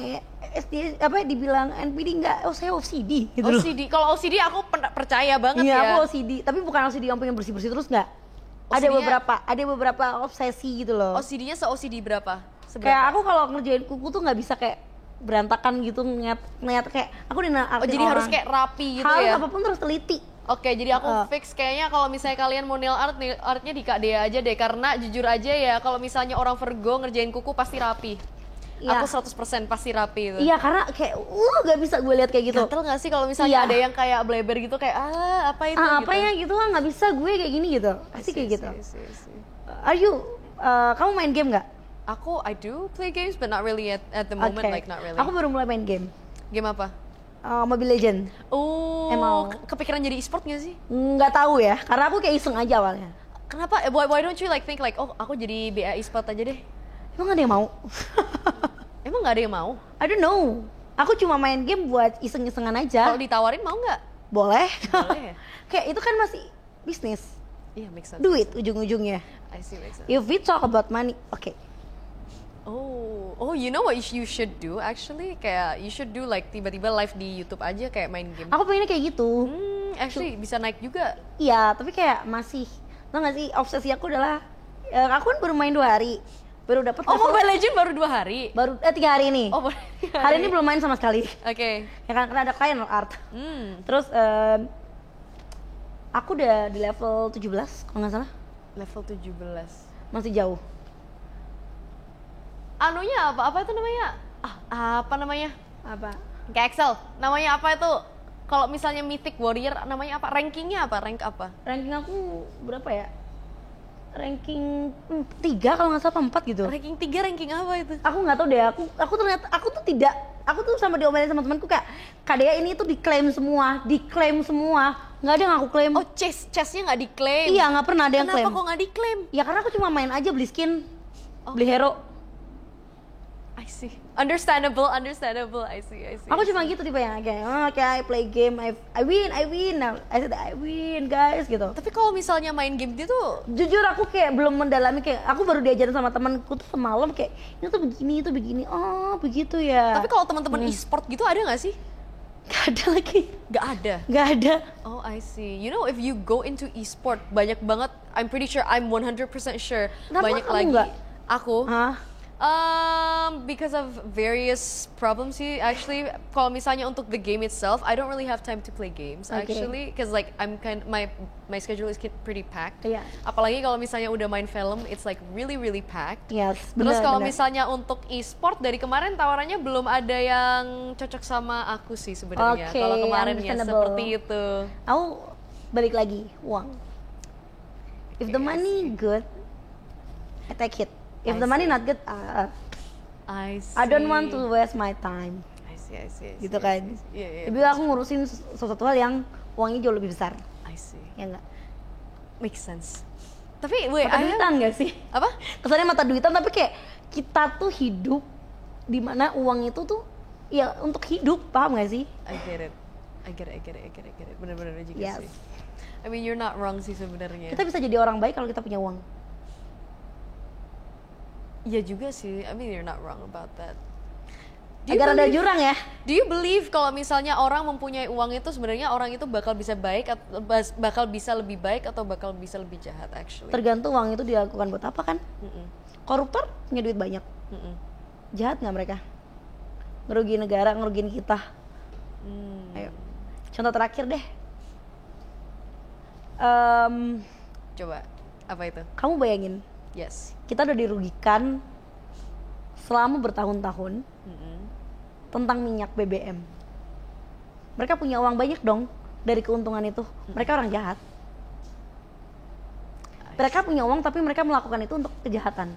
SD apa dibilang NPD enggak, oh saya OCD gitu loh. OCD. Kalau OCD aku percaya banget Iya ya. aku OCD, tapi bukan OCD yang pengen bersih-bersih terus enggak. Ada OCD-nya beberapa obsesi gitu loh. OCD-nya se-OCD berapa? Kayak aku kalau ngerjain kuku tuh nggak bisa kayak berantakan gitu, ngeliat kayak aku Oh, jadi harus kayak rapi gitu harus ya? apapun terus teliti. Oke, jadi aku fix kayaknya kalau misalnya kalian mau nail artnya di Kak Dea aja deh. Karena jujur aja ya, kalau misalnya orang Virgo ngerjain kuku pasti rapi. Iya. Aku 100% pasti rapi itu. Iya karena kayak nggak bisa gue lihat kayak gitu. Gatel gak sih kalau misalnya Iya. ada yang kayak bleber gitu kayak apa itu Apa gitu. ya gitu nggak bisa gue kayak gini gitu. Pasti kayak gitu. I see. Are you kamu main game nggak? I do play games but not really at the moment, Oke. like not really. Aku baru mulai main game. Game apa? Mobile Legend. Oh, Emang. kepikiran jadi e-sport gak sih? Nggak tahu ya, karena aku kayak iseng aja awalnya. Kenapa? Why don't you like think like, oh aku jadi BA e-sport aja deh. Emang ada yang mau? Emang gak ada yang mau? I don't know. Aku cuma main game buat iseng-isengan aja. Kalau ditawarin mau nggak? Boleh. Boleh ya? Kayak itu kan masih bisnis. Iya, make sense. Duit ujung-ujungnya. I see, make sense. If we talk about money, oke. Oh, you know what you should do actually? Kayak you should do like tiba-tiba live di YouTube aja kayak main game. Aku pengennya kayak gitu. Actually bisa naik juga. Iya, tapi kayak masih, tau gak sih, obsesi aku adalah, aku kan baru main 2 hari, baru dapat Oh, Mobile Legend baru 2 hari. baru 3 hari ini. Oh, baru Hari ini belum main sama sekali. Oke. Ya kan karena ada klien art. Terus aku udah di level 17 kalau nggak salah, Level 17. masih jauh. Anunya apa? Apa itu namanya? Apa namanya? Apa? Kayak Excel. Namanya apa itu? Kalau misalnya Mythic Warrior namanya apa? Rankingnya apa? Rank apa? Ranking aku berapa ya? Ranking 3 kalau nggak salah, 4 gitu. Ranking 3, ranking apa itu? Aku nggak tahu deh. Aku ternyata aku tuh sama diomelin sama temanku kayak KDA ini tuh diklaim semua, nggak ada yang aku klaim. Oh, chestnya nggak diklaim. Iya, nggak pernah ada yang klaim. Kenapa kok nggak diklaim? Ya karena aku cuma main aja beli skin, beli hero. I see. Understandable. I see. Aku cuma gitu tipe yang kayak I play game, I win. Nah, I said I win guys gitu. Tapi kalau misalnya main game gitu, Jujur aku kayak belum mendalami, kayak aku baru diajarin sama temanku tuh semalam kayak ini tuh begini, itu begini. Oh begitu ya. tapi kalau teman-teman e-sport gitu ada nggak sih? Gak ada lagi. Gak ada. Oh, I see. You know, if you go into e-sport, banyak banget. I'm pretty sure, I'm 100% sure. Kenapa banyak kamu lagi. nggak? Aku. Hah? Because of various problems sih. Actually, kalau misalnya untuk the game itself, I don't really have time to play games. Okay. Actually, because like my schedule is pretty packed. Iya. Apalagi kalau misalnya udah main film, it's like really packed. Yes, Terus kalau benar. misalnya untuk e-sport dari kemarin tawarannya belum ada yang cocok sama aku sih sebenarnya. Oke, Kalau kemarin ya understandable. seperti itu. Aku balik lagi uang. If the Yes. money good, I take it. If I the money see. not good, I see. I don't want to waste my time. I see. Gitu kan. Iya. Lebih aku ngurusin sesuatu hal yang uangnya jauh lebih besar. I see. Ya enggak? Make sense. Tapi wait, Mata duitan nggak sih? apa? Kesannya mata duitan, tapi kayak kita tuh hidup di mana uang itu tuh ya untuk hidup, paham nggak sih? I get it. Bener-bener juga Yes. sih. I mean, you're not wrong sih sebenarnya. Kita bisa jadi orang baik kalau kita punya uang. Iya juga sih. I mean, you're not wrong about that. Do you Agar ada believe- jurang ya. Do you believe kalau misalnya orang mempunyai uang itu sebenarnya orang itu bakal bisa baik atau bakal bisa lebih baik atau bakal bisa lebih jahat actually? Tergantung uang itu dilakukan buat apa kan? Mm-mm. Koruptor punya duit banyak. Mm-mm. Jahat nggak mereka? Ngerugiin negara, ngerugiin kita. Hmm. Ayo. Contoh terakhir deh. Coba, apa itu? Kamu bayangin, Yes. kita udah dirugikan selama bertahun-tahun Mm-mm. tentang minyak BBM. Mereka punya uang banyak dong dari keuntungan itu. Mereka orang jahat. Mereka punya uang tapi mereka melakukan itu untuk kejahatan.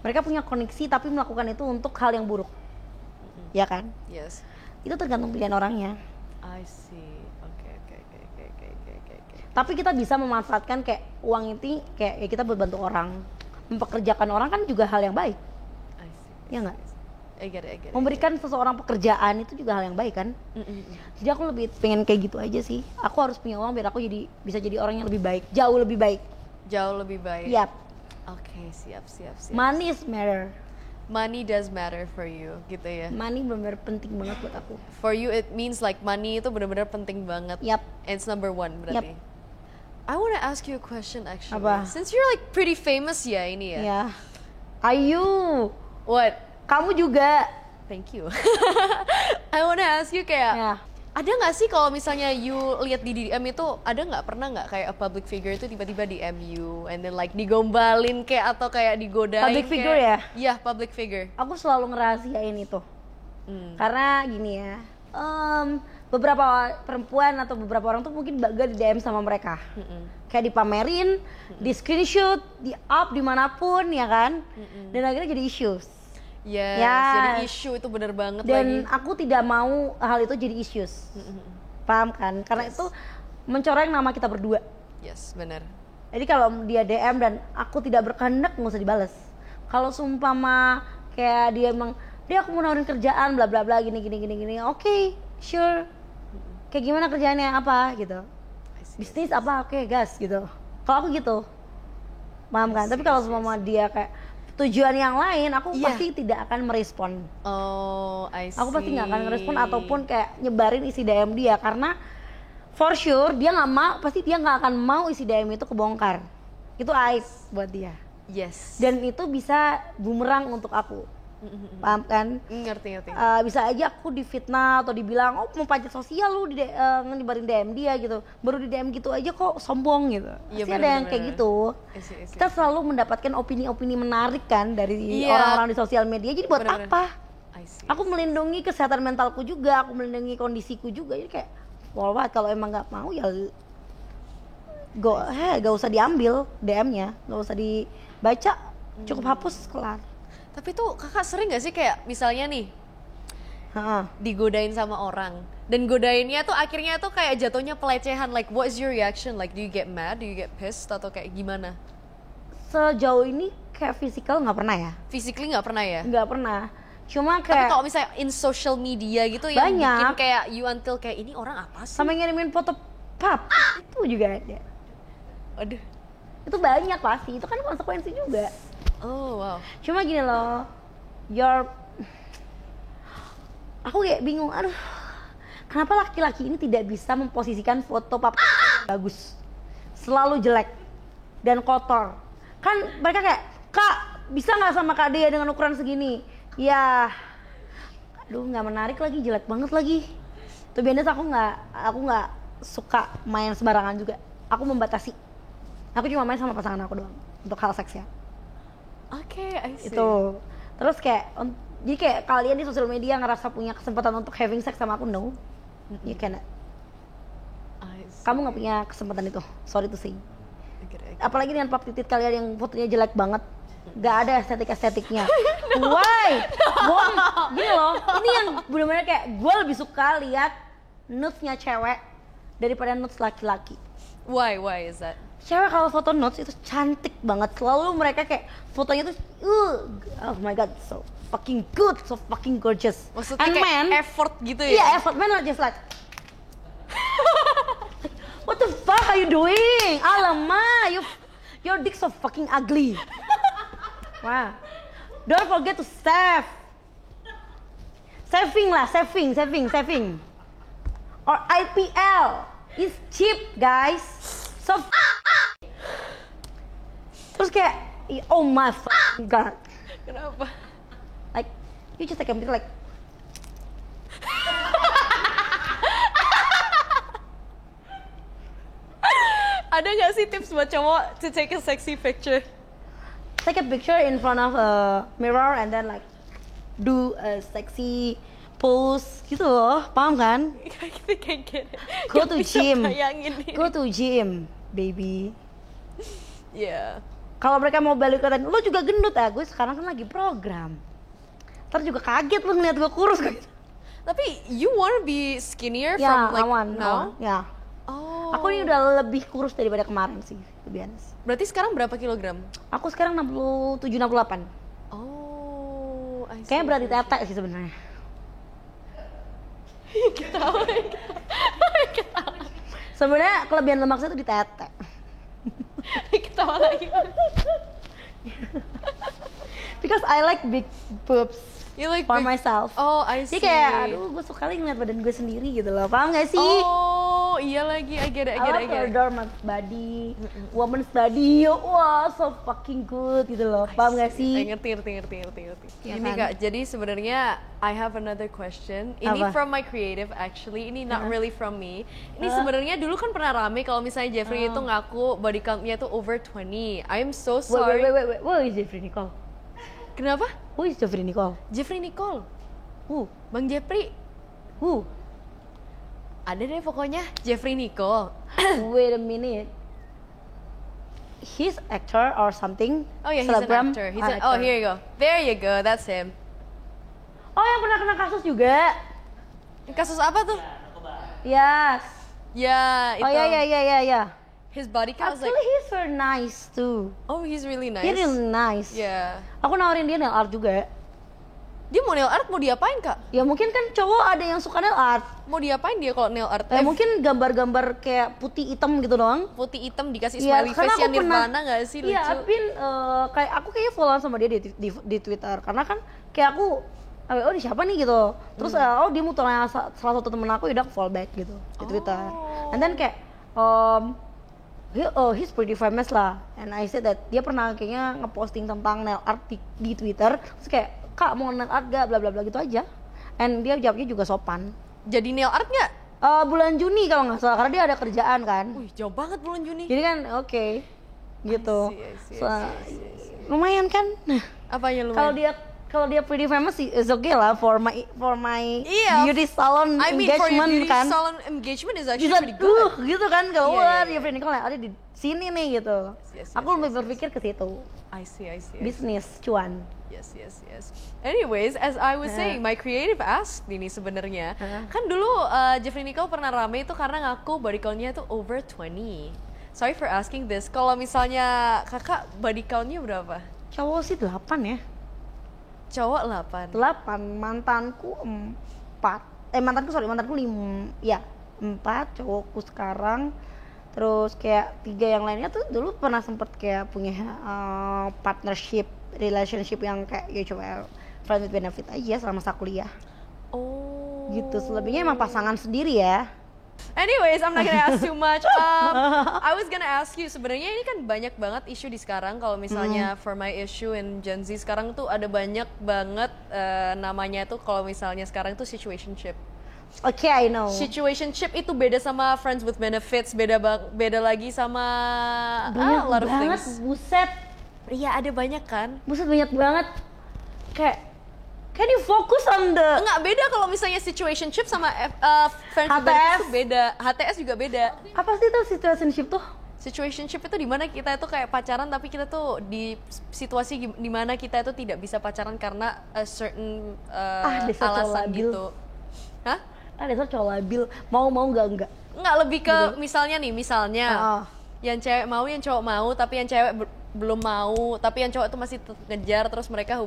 Mereka punya koneksi tapi melakukan itu untuk hal yang buruk. Ya kan? Yes. Itu tergantung pilihan orangnya. I see. Oke. Tapi kita bisa memanfaatkan kayak uang itu kayak ya kita buat bantu orang. Mempekerjakan orang kan juga hal yang baik. I see. Ya nggak? I get it. Memberikan seseorang pekerjaan itu juga hal yang baik kan? Mm-mm. Jadi aku lebih pengen kayak gitu aja sih. Aku harus punya uang biar aku bisa jadi orang yang lebih baik, jauh lebih baik. Jauh lebih baik. Yap. Oke, siap. Money is matter. Money does matter for you, gitu ya. Money benar-benar penting banget buat aku. For you it means like money itu benar-benar penting banget. Yap. It's number one berarti. I wanna ask you a question actually. Apa? Since you're like pretty famous ya ini ya. Ya. Ayu, What? kamu juga. Thank you. I wanna ask you kayak Ya. ada nggak sih kalau misalnya you lihat di DM itu pernah nggak kayak a public figure itu tiba-tiba DM you and then like digombalin kayak atau kayak digodain Public figure kayak, ya? Iya, public figure. Aku selalu ngerahasiain itu. Karena gini ya, beberapa perempuan atau beberapa orang tuh mungkin gak di DM sama mereka. Kayak dipamerin, di screenshot, di up dimanapun ya kan. Dan akhirnya jadi issues. Yes, Yes. jadi isu itu bener banget Dan lagi. aku tidak mau hal itu jadi issues. Paham kan? Karena itu mencoreng nama kita berdua. Yes, benar. Jadi kalau dia DM dan aku tidak berkehendak, nggak usah dibales. Kalau sumpama kayak dia emang dia aku mau nawarin kerjaan bla bla bla gini, oke, sure. Kayak gimana kerjaannya, apa gitu. I see. Bisnis apa, oke gas gitu. Kalau aku gitu, paham kan? Tapi kalau sumpama dia kayak tujuan yang lain, aku Iya. pasti tidak akan merespon. Oh, I see. Aku pasti nggak akan ngerespon ataupun kayak nyebarin isi DM dia, karena for sure dia nggak mau, pasti dia nggak akan mau isi DM itu kebongkar. Itu aib buat dia. Yes. Dan itu bisa bumerang untuk aku, paham kan? Ngerti. Bisa aja aku difitnah atau dibilang, oh mau pajak sosial lu nyebarin DM dia gitu, baru di DM gitu aja kok sombong gitu. Iya, Pasti ada yang kayak gitu. I see. Kita selalu mendapatkan opini-opini menarik kan dari Iya. orang-orang di sosial media. Jadi buat Bener-bener. apa? I see. Aku melindungi kesehatan mentalku juga, aku melindungi kondisiku juga. Jadi kayak what, kalau emang nggak mau ya gak usah diambil DM-nya, gak usah dibaca, cukup hapus, kelar. Tapi tuh kakak sering gak sih kayak misalnya nih Ha-ha. digodain sama orang dan godainnya tuh akhirnya tuh kayak jatuhnya pelecehan, like what is your reaction, like do you get mad, do you get pissed atau kayak gimana? Sejauh ini kayak physical nggak pernah ya. Physically nggak pernah ya? Nggak pernah. Cuma Tapi kayak kalau misalnya in social media gitu yang bikin banyak. kayak you until kayak ini orang apa sih? Sampai ngirimin foto pap itu juga ada. Aduh. Itu banyak pasti. Itu kan konsekuensi juga. Oh wow. Cuma gini loh, aku kayak bingung, aduh, kenapa laki-laki ini tidak bisa memposisikan foto papa bagus, selalu jelek dan kotor. Kan mereka kayak, kak bisa nggak sama kak Dea dengan ukuran segini? Ya, aduh nggak menarik lagi, jelek banget lagi. Tuh biasanya aku nggak suka main sembarangan juga. Aku membatasi. Aku cuma main sama pasangan aku doang untuk hal seks ya. Oke, I see. Itu terus kayak jadi kayak kalian di sosial media ngerasa punya kesempatan untuk having sex sama aku, no, you cannot. I see. Kamu nggak punya kesempatan itu, sorry to say. Okay. Apalagi dengan pap titit kalian yang fotonya jelek banget, nggak ada estetiknya. Why? Gini loh, ini yang benar-benar kayak gue lebih suka lihat nudes-nya cewek daripada nudes laki-laki. Why is that? Cewek kalau foto nudes itu cantik banget. Selalu mereka kayak fotonya tuh oh my god, so fucking good, so fucking gorgeous. Maksudnya And kayak men, effort gitu ya? iya effort, men are just like what the fuck are you doing? Alamak, your dick so fucking ugly. Wah, don't forget to save. Saving. Or IPL is cheap guys. So terus kayak oh my fucking god, Kenapa? like you just take a picture like Ada nggak sih tips buat cowok to take a sexy picture? take a picture in front of a mirror and then like do a sexy pose gitu loh, paham kan? I think I get it. Go Gak to bisa gym. bayangin ini. Go to gym, baby. Yeah. Kalau mereka mau balik katain, lo juga gendut ya, gue sekarang kan lagi program. Ntar juga kaget lo ngeliat gue kurus gitu. Tapi you wanna be skinnier Ya, from like awan, now? ya. Oh. Aku ini udah lebih kurus daripada kemarin sih, to be honest. Berarti sekarang berapa kilogram? Aku sekarang 67-68. Oh, I see. Kayaknya berarti tete sih sebenarnya. Ketawa. Sebenarnya kelebihan lemak saya tuh di tete. Ketawa lagi. Because I like big boobs You like for big- myself. Oh, I see. Jadi kayak, aduh gue suka lagi ngeliat badan gue sendiri gitu loh, paham gak sih? Oh, iya lagi. I get it. I love to adore my body, woman's body, wah so fucking good gitu loh, paham gak sih? Ngerti. Ya Ini kan? Kak, jadi sebenarnya I have another question. Ini Apa? from my creative actually. Ini not really from me. Ini sebenarnya dulu kan pernah rame kalau misalnya Jeffrey itu ngaku body count-nya tuh over 20. I'm so sorry. Wait, who is Jeffrey Nicole? Kenapa? Who is Jeffrey Nicole? Jeffrey Nicole. Who? Bang Jeffrey. Who? Ada deh pokoknya Jeffrey Nicole. Wait a minute. He's actor or something? Oh yeah, he's Selebgram? an actor. Ah, Oh, actor. here you go. There you go. That's him. Oh, yang pernah kena kasus juga? Kasus apa tuh? Yes. Ya, itu. Oh ya. His body count was Actually, like, he's very nice too. oh, he's really nice. He's really nice. Yeah. Aku nawarin dia nail art juga. Dia mau nail art mau diapain, Kak? Ya mungkin kan cowok ada yang suka nail art. Mau diapain dia kalau nail art? Mungkin gambar-gambar kayak putih hitam gitu doang. Putih hitam dikasih Iya, smiley karena face aku yang pernah- Nirvana gak sih? Lucu. Iya, Apin kayak aku kayaknya follow sama dia di Twitter karena kan kayak aku oh ini siapa nih gitu. Terus oh dia muternya salah satu temen aku, udah aku follow back gitu di Twitter. And then kayak he's pretty famous lah. And I said that dia pernah kayaknya ngeposting tentang nail art di Twitter. Terus kayak kak mau nail art gak bla bla bla gitu aja. And dia jawabnya juga sopan. Jadi nail art nggak? Bulan Juni kalau nggak salah karena dia ada kerjaan kan. Wih, jauh banget bulan Juni. Jadi kan oke gitu. I see. Lumayan kan? Apanya lumayan? Kalau dia pretty famous sih is okay lah for my Iya. beauty salon I mean, for your engagement beauty kan. salon engagement is actually Bisa pretty good. gitu kan kalau Iya. dia friend Nicole ada di sini nih gitu. Yes, Aku lebih berpikir ke situ. I see. Bisnis cuan. Yes. Anyways, as I was saying, my creative asked ini sebenarnya. Kan dulu Jeffrey Nicole pernah rame itu karena ngaku body count-nya tuh over 20. Sorry for asking this. Kalau misalnya kakak body count-nya berapa? Cowok sih 8 ya. Cowok 8. 8, mantanku 4. Mantanku 5. Ya, 4 cowokku sekarang. Terus kayak 3 yang lainnya tuh dulu pernah sempet kayak punya partnership, relationship yang kayak ya coba friend with benefit aja selama masa kuliah. Oh. Gitu, selebihnya emang pasangan sendiri ya. Anyways, I'm not gonna ask too much. I was gonna ask you, sebenarnya ini kan banyak banget isu di sekarang. Kalau misalnya for my issue in Gen Z sekarang tuh ada banyak banget namanya tuh kalau misalnya sekarang tuh situationship. Oke, I know. Situationship itu beda sama friends with benefits, beda lagi sama Banyak a lot of banget, things. buset. Iya, ada banyak kan? Buset banyak banget. Kayak can you focus on the Enggak, beda kalau misalnya situationship sama friends with HTS. benefits itu beda. HTS juga beda. apa sih itu situationship tuh? Situationship itu dimana kita itu kayak pacaran tapi kita tuh di situasi dimana kita itu tidak bisa pacaran karena a certain Dasar cowok alasan labil. gitu. Hah? Dasar cowok labil, mau enggak. Enggak, lebih ke misalnya yang cewek mau, yang cowok mau, tapi yang cewek belum mau, tapi yang cowok tuh masih ngejar, terus mereka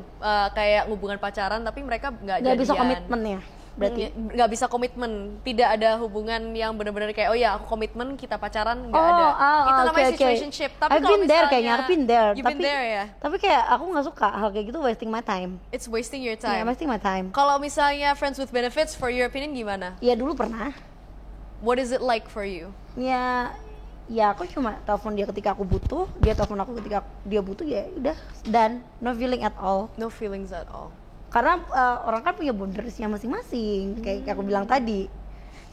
kayak hubungan pacaran tapi mereka nggak jadian. bisa komitmen ya berarti. Nggak bisa komitmen, tidak ada hubungan yang benar-benar kayak oh ya aku komitmen kita pacaran, nggak ada. Itu namanya situationship. Tapi I've kalau been there misalnya kayaknya, I've been there. You've been there ya. Tapi kayak aku nggak suka hal kayak gitu, wasting my time. It's wasting your Yeah, time. wasting my time. Kalau misalnya friends with benefits, for your opinion gimana? Ya dulu pernah. What is it like for you? Ya aku cuma telepon dia ketika aku butuh, dia telepon aku ketika dia butuh, ya udah, dan no feeling at all. No feelings at all. Karena orang kan punya boundariesnya masing-masing, kayak aku bilang tadi.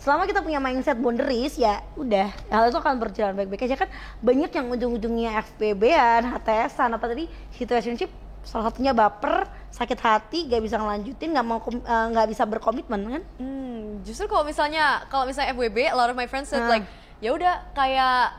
Selama kita punya mindset boundaries, ya udah, hal itu akan berjalan baik-baik aja. Kan banyak yang ujung-ujungnya FPB-an, HTS-an, apa tadi, situationship, salah satunya baper, sakit hati, gak bisa ngelanjutin, nggak bisa berkomitmen kan. Justru kalau misalnya FWB, a lot of my friends said like ya udah kayak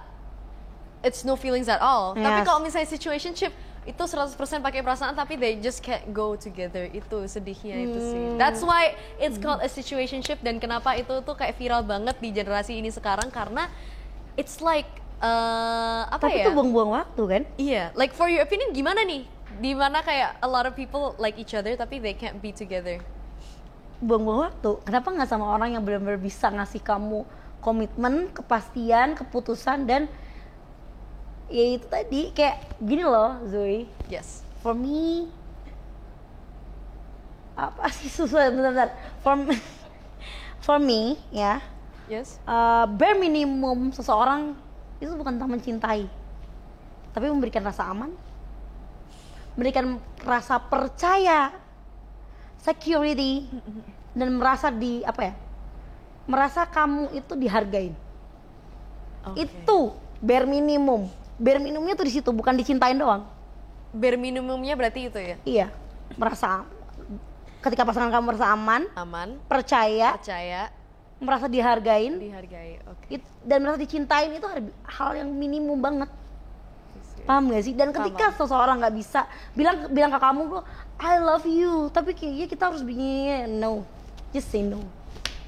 it's no feelings at all. Yes. Tapi kalau misalnya situationship itu 100% pakai perasaan tapi they just can't go together. Itu sedihnya itu sih. That's why it's called a situationship, dan kenapa itu tuh kayak viral banget di generasi ini sekarang karena it's like Tapi itu buang-buang waktu kan. Iya, like for your opinion gimana nih? Dimana kayak a lot of people like each other tapi they can't be together. Buang-buang waktu. Kenapa nggak sama orang yang benar-benar bisa ngasih kamu komitmen, kepastian, keputusan, dan ya itu tadi kayak gini loh Zoe. Yes. For me, apa sih susah, bentar. For me ya. Yes. Bare minimum seseorang itu bukan tentang mencintai, tapi memberikan rasa aman, memberikan rasa percaya, security, dan merasa merasa kamu itu dihargain. Okay. Itu bare minimum. Bare minimumnya tuh di situ, bukan dicintain doang. Bare minimumnya berarti itu ya? Iya, merasa ketika pasangan kamu merasa aman, percaya, merasa dihargain, okay. Dan merasa dicintain, itu hal yang minimum banget. Paham gak sih? Dan ketika seseorang nggak bisa bilang ke kamu, I love you, tapi kayaknya kita harus begini, no, just say no.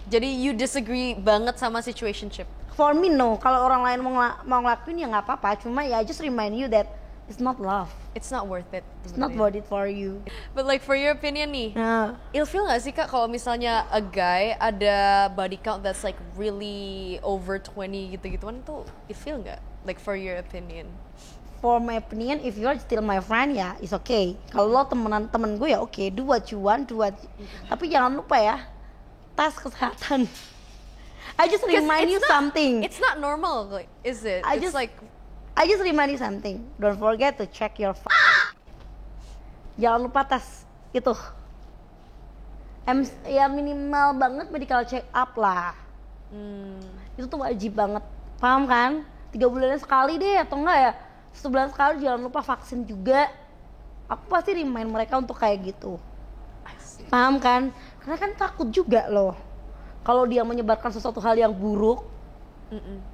Jadi you disagree banget sama situationship? For me no. Kalau orang lain mau ngelakuin ya nggak apa-apa. Cuma ya just remind you that it's not love. It's not worth it. It's not worth it for you. But like for your opinion nih, ilfeel nggak sih Kak kalau misalnya a guy ada body count that's like really over 20 gitu-gituan tuh ilfeel nggak? Like for your opinion? For my opinion, if you're still my friend ya it's okay. Kalau lo temen gue ya oke, do what you want, tapi jangan lupa ya, tes kesehatan. I just remind you something. It's not normal, is it? I just remind you something. Don't forget to check your jangan lupa tes itu. Ya minimal banget medical check up lah. Itu tuh wajib banget. Paham kan? 3 bulan sekali deh, atau enggak ya 1 bulan sekali. Jangan lupa vaksin juga. Aku pasti remind mereka untuk kayak gitu. Paham kan? Karena kan takut juga loh kalau dia menyebarkan sesuatu hal yang buruk,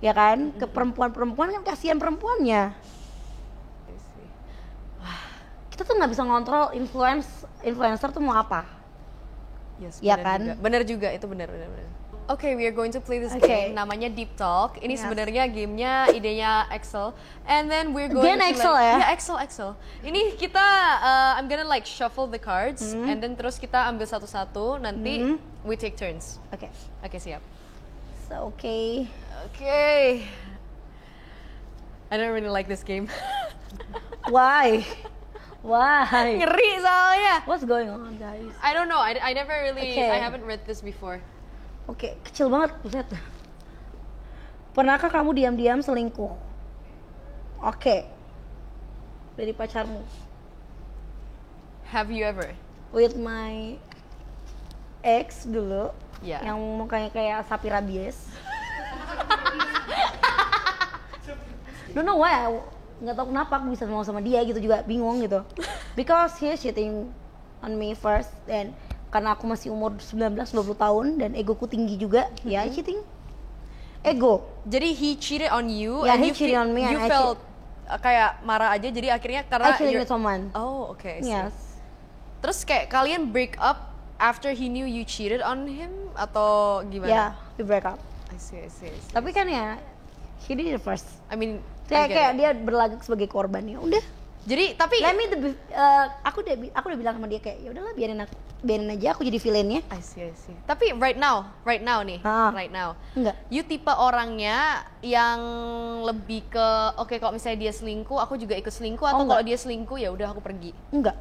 ya kan, ke perempuan-perempuan, kan kasihan perempuannya. Kita tuh nggak bisa ngontrol influencer tuh mau apa, yes, ya kan? Bener juga itu bener. Okay, we are going to play this Okay. game. Namanya Deep Talk. Ini Yes. sebenarnya gamenya idenya Excel. And then we're going Again, to Excel ya? Yeah, Excel. Ini kita I'm gonna like shuffle the cards and then terus kita ambil satu-satu. Nanti we take turns. Oke. Oke, siap. So, oke. Okay. I don't really like this game. Why? Why? Ngeri soalnya. What's going on, guys? I don't know. I never really. Okay. I haven't read this before. Oke, kecil banget, buset. Pernahkah kamu diam-diam selingkuh? Oke. Dari pacarmu. Have you ever? With my ex dulu. Yeah. Yang mukanya kayak sapi rabies. Don't know why, nggak tahu kenapa aku bisa mau sama dia gitu juga, bingung gitu. Because he is cheating on me first, and karena aku masih umur 19-20 tahun dan egoku tinggi juga, ya cheating. Ego. Jadi he cheated on you Yeah, and he you cheated on me you and I felt kayak marah aja jadi akhirnya karena Actually you're- with someone. Oh, okay. I see. Yes. Terus kayak kalian break up after he knew you cheated on him atau gimana? Yeah, we break up. I see. Tapi kan ya, he did it first. I mean, Kayak I get it. dia berlagak sebagai korban ya. Udah. Jadi tapi Aku udah bilang sama dia kayak ya udahlah biarin aja aku jadi villainnya. I see. Tapi right now nih, right now. Enggak. You tipe orangnya yang lebih ke oke kalau misalnya dia selingkuh, aku juga ikut selingkuh atau enggak. kalau dia selingkuh ya udah aku pergi. Enggak.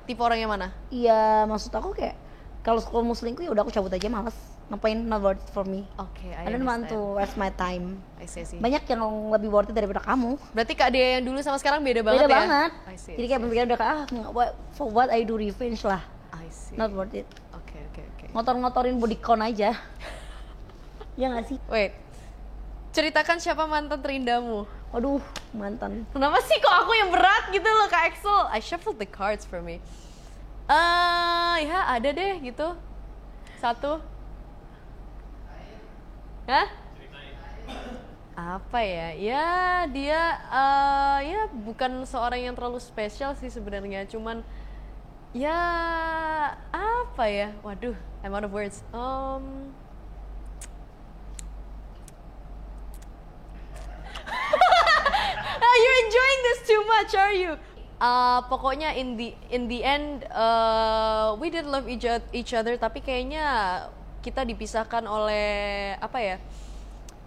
Tipe orang yang mana? Iya, maksud aku kayak kalau mau selingkuh ya udah aku cabut aja, malas. Ngapain, not worth it for me. Oke, I don't want to waste my time. I see. Banyak yang lebih worth it daripada kamu. Berarti Kak Dea yang dulu sama sekarang beda banget Beda ya? banget. I see. Jadi kayak pemikiran udah kayak for what I do revenge lah. I see. Not worth it. Oke. Ngotor-ngotorin body count aja. Ya nggak sih? Wait. Ceritakan siapa mantan terindamu. Waduh, mantan. Kenapa sih kok aku yang berat gitu loh Kak Axel? I shuffled the cards for me. Ya ada deh gitu. Satu. Hah? Apa ya? Ya dia ya bukan seorang yang terlalu spesial sih sebenarnya, cuman ya apa ya? Waduh, I'm out of words. You're enjoying this too much, are you? Pokoknya in the end we did love each other, tapi kayaknya kita dipisahkan oleh apa ya?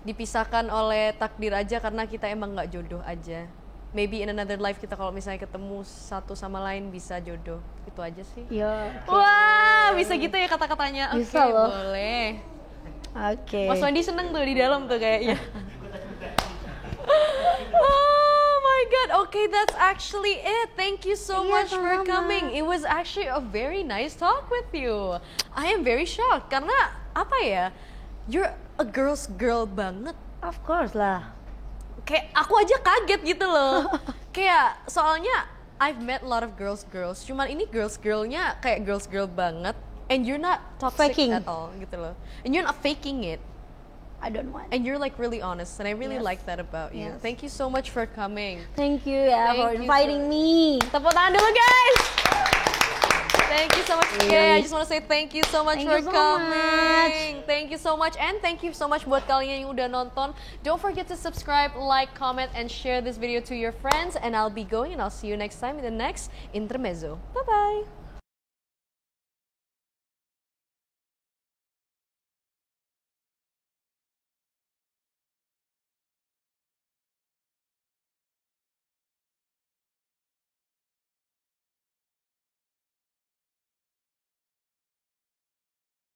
Dipisahkan oleh takdir aja karena kita emang nggak jodoh aja. Maybe in another life kita kalau misalnya ketemu satu sama lain bisa jodoh. Itu aja sih. Ya. Wah, bisa gitu ya kata-katanya. Oke, Bisa loh. boleh. Oke. Mas Wandi seneng tuh di dalam tuh kayaknya. Oh my god, okay, that's actually it. Thank you so Iya, much for sama-sama. coming. It was actually a very nice talk with you. I am very shocked karena apa ya? You're a girl's girl banget. Of course lah. Kayak aku aja kaget gitu loh. Kayak soalnya I've met a lot of girls. Cuman ini girlnya kayak girl banget. And you're not toxic Faking. at all gitu loh. And you're not faking it. I don't want. And you're like really honest, and I really Yes. like that about you. Yes. Thank you so much for coming. Thank you ya Thank for you inviting so- me. Tepuk tangan dulu guys. Thank you so much. Okay, I just want to say thank you so much Thank for you so coming. Thank you so much, and thank you so much buat kalian yang udah nonton. Don't forget to subscribe, like, comment, and share this video to your friends. And I'll be going, and I'll see you next time in the next Intermezzo. Bye bye.